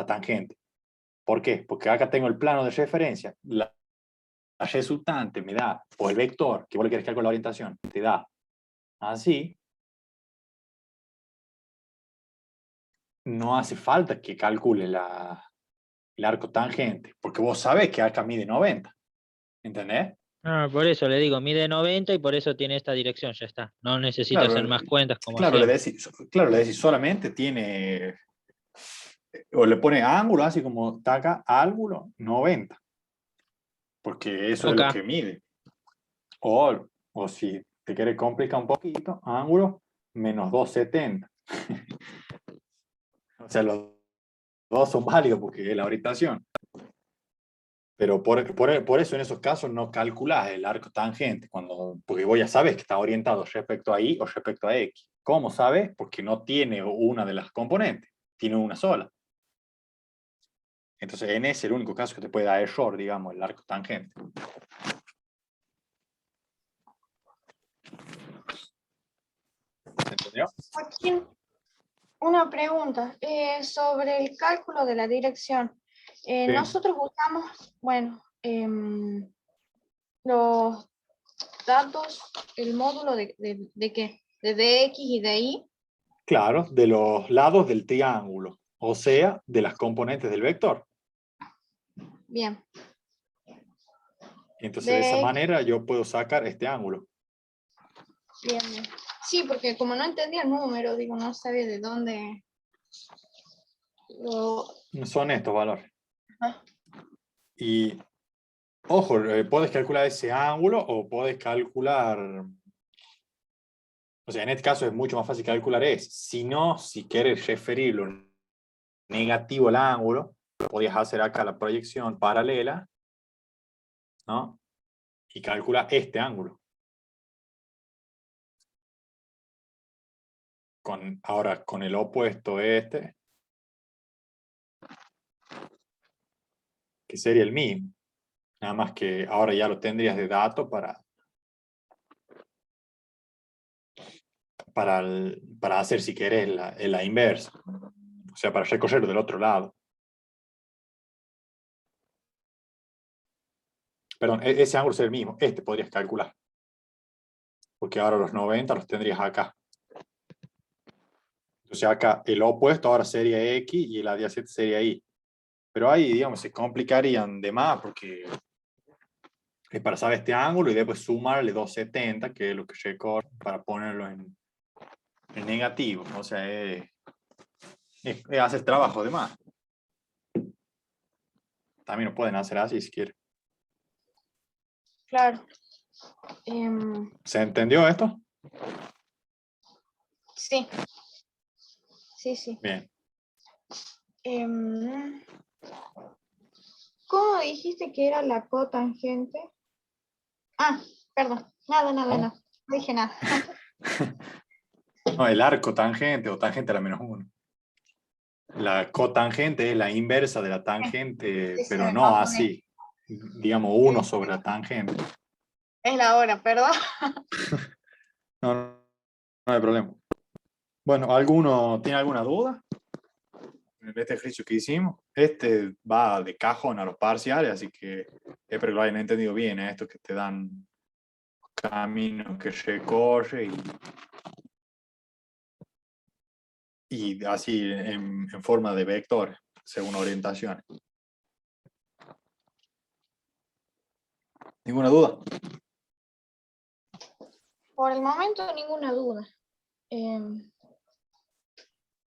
tangente. ¿Por qué? Porque acá tengo el plano de referencia. La resultante me da, o el vector, que vos le querés calcular la orientación, te da así. No hace falta que calcule el arco tangente, porque vos sabés que acá mide 90. ¿Entendés? Ah, por eso le digo, mide 90 y por eso tiene esta dirección, ya está. No necesita Claro, hacer más cuentas como claro, hacíamos. le decís solamente tiene, o le pone ángulo, así como taca ángulo 90, porque eso es Ok. lo que mide. O si te quiere complicar un poquito, ángulo menos 270. O sea, los dos son válidos porque es la orientación. Pero por eso en esos casos no calculás el arco tangente, porque vos ya sabes que está orientado respecto a Y o respecto a X. ¿Cómo sabes? Porque no tiene una de las componentes, tiene una sola. Entonces, en ese es el único caso que te puede dar error, digamos, el arco tangente. ¿Se entendió? Joaquín, una pregunta sobre el cálculo de la dirección. Sí. Nosotros usamos, bueno, los datos, el módulo de qué, de dx y de y. Claro, de los lados del triángulo, o sea, de las componentes del vector. Bien. Entonces, de esa De manera yo puedo sacar este ángulo. bien, bien. Sí, porque como no entendía el número, digo, no sabía de dónde lo... Son estos valores. Ajá. Y, ojo, puedes calcular ese ángulo o puedes calcular... O sea, en este caso es mucho más fácil calcular si no, si quieres referirlo negativo al ángulo, podías hacer acá la proyección paralela, ¿no? Y calcula este ángulo. ahora con el opuesto este, que sería el mismo. Nada más que ahora ya lo tendrías de dato para hacer, si querés, la inversa. O sea, para recorrer del otro lado. Perdón, ese ángulo es el mismo. Este podrías calcular. Porque ahora los 90 los tendrías acá. Entonces acá el opuesto ahora sería X y el adyacente sería Y. Pero ahí, digamos, se complicarían de más porque es para saber este ángulo y después sumarle 270, que es lo que recorre para ponerlo en negativo. O sea, es hacer trabajo de más. También lo pueden hacer así si quieren. Claro. ¿Se entendió esto? Sí. Sí. Bien. ¿Cómo dijiste que era la cotangente? Ah, perdón. Nada. No dije nada. No, el arco tangente o tangente a la menos 1. La cotangente es la inversa de la tangente, Sí, pero me no confundí. así. Digamos, 1 sobre la tangente. Es la hora, perdón. No hay problema. Bueno, ¿alguno tiene alguna duda en este ejercicio que hicimos? Este va de cajón a los parciales, así que espero que lo hayan entendido bien. Esto que te dan caminos que recorre y así en forma de vector, según orientación. ¿Ninguna duda? Por el momento, ninguna duda.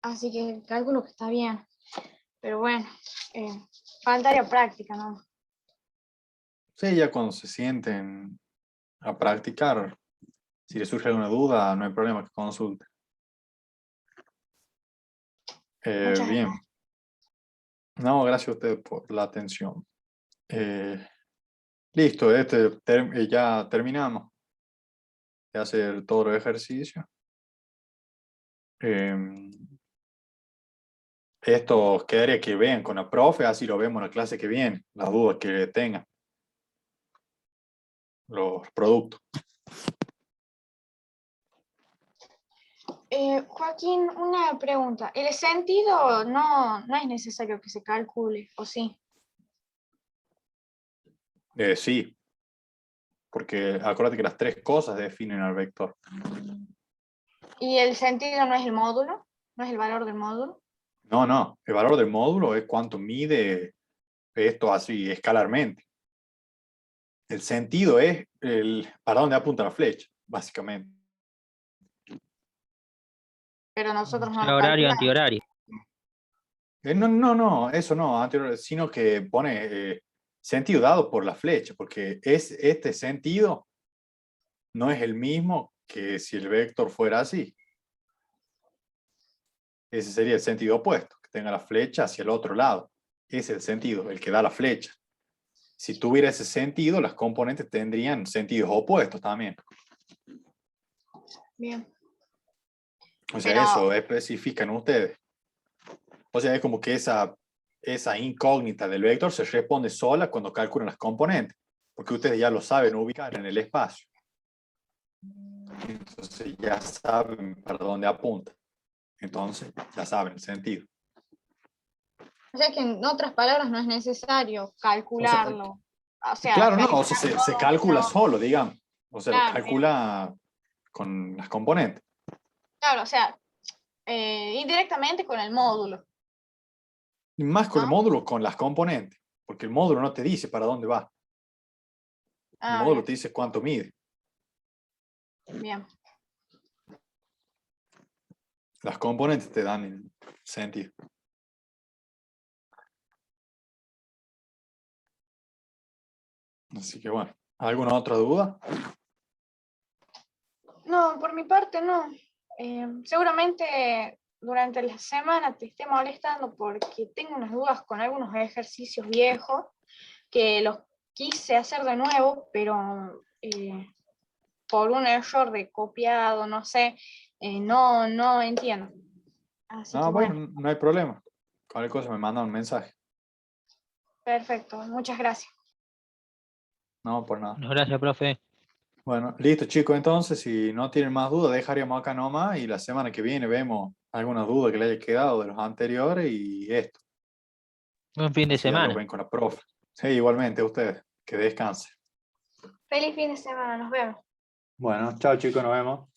Así que cálculo que está bien. Pero bueno, faltaría práctica, ¿no? Sí, ya cuando se sienten a practicar, si les surge alguna duda, no hay problema que consulte. Muchas Bien. No, gracias a ustedes por la atención. Listo, ya terminamos de hacer todo el ejercicio. Esto quedaría que vean con la profe, así lo vemos en la clase que viene, las dudas que tengan, los productos. Joaquín, una pregunta. ¿El sentido no es necesario que se calcule, o sí? Sí, porque acuérdate que las tres cosas definen al vector. ¿Y el sentido no es el módulo? ¿No es el valor del módulo? No, el valor del módulo es cuánto mide esto así escalarmente. El sentido es para dónde apunta la flecha, básicamente. Pero nosotros no lo Horario, calculamos. antihorario. No, eso no, anterior, sino que pone sentido dado por la flecha, porque este sentido no es el mismo que si el vector fuera así. Ese sería el sentido opuesto, que tenga la flecha hacia el otro lado. Ese es el sentido, el que da la flecha. Si tuviera ese sentido, las componentes tendrían sentidos opuestos también. Bien. O sea, Pero, eso especifican ustedes. O sea, es como que esa incógnita del vector se responde sola cuando calculan las componentes, porque ustedes ya lo saben ubicar en el espacio. Entonces ya saben para dónde apunta. Entonces ya saben el sentido. o sea que en otras palabras no es necesario calcularlo. O sea, Claro, no, o realizar sea, se todo calcula uno. solo, digamos. O sea, lo Claro, calcula con las componentes. claro, o sea, indirectamente con el módulo. Y más con el ¿No? módulo, con las componentes. Porque el módulo no te dice para dónde va. El módulo Bien, te dice cuánto mide. bien. Las componentes te dan el sentido. Así que bueno, ¿alguna otra duda? No, por mi parte no. Seguramente durante la semana te esté molestando porque tengo unas dudas con algunos ejercicios viejos que los quise hacer de nuevo, pero por un error de copiado, no sé, no entiendo. Así Ah, que bueno, bueno, no hay problema. Cualquier cosa me manda un mensaje. perfecto. Muchas gracias. No, por nada. Bueno, gracias, profe. Bueno, listo, chicos. Entonces, si no tienen más dudas, dejaríamos acá nomás y la semana que viene vemos algunas dudas que le haya quedado de los anteriores y esto. Buen fin de Así ya lo semana. ven con la profe. Sí, igualmente a ustedes. Que descansen. Feliz fin de semana. Nos vemos. Bueno, chao chicos, nos vemos.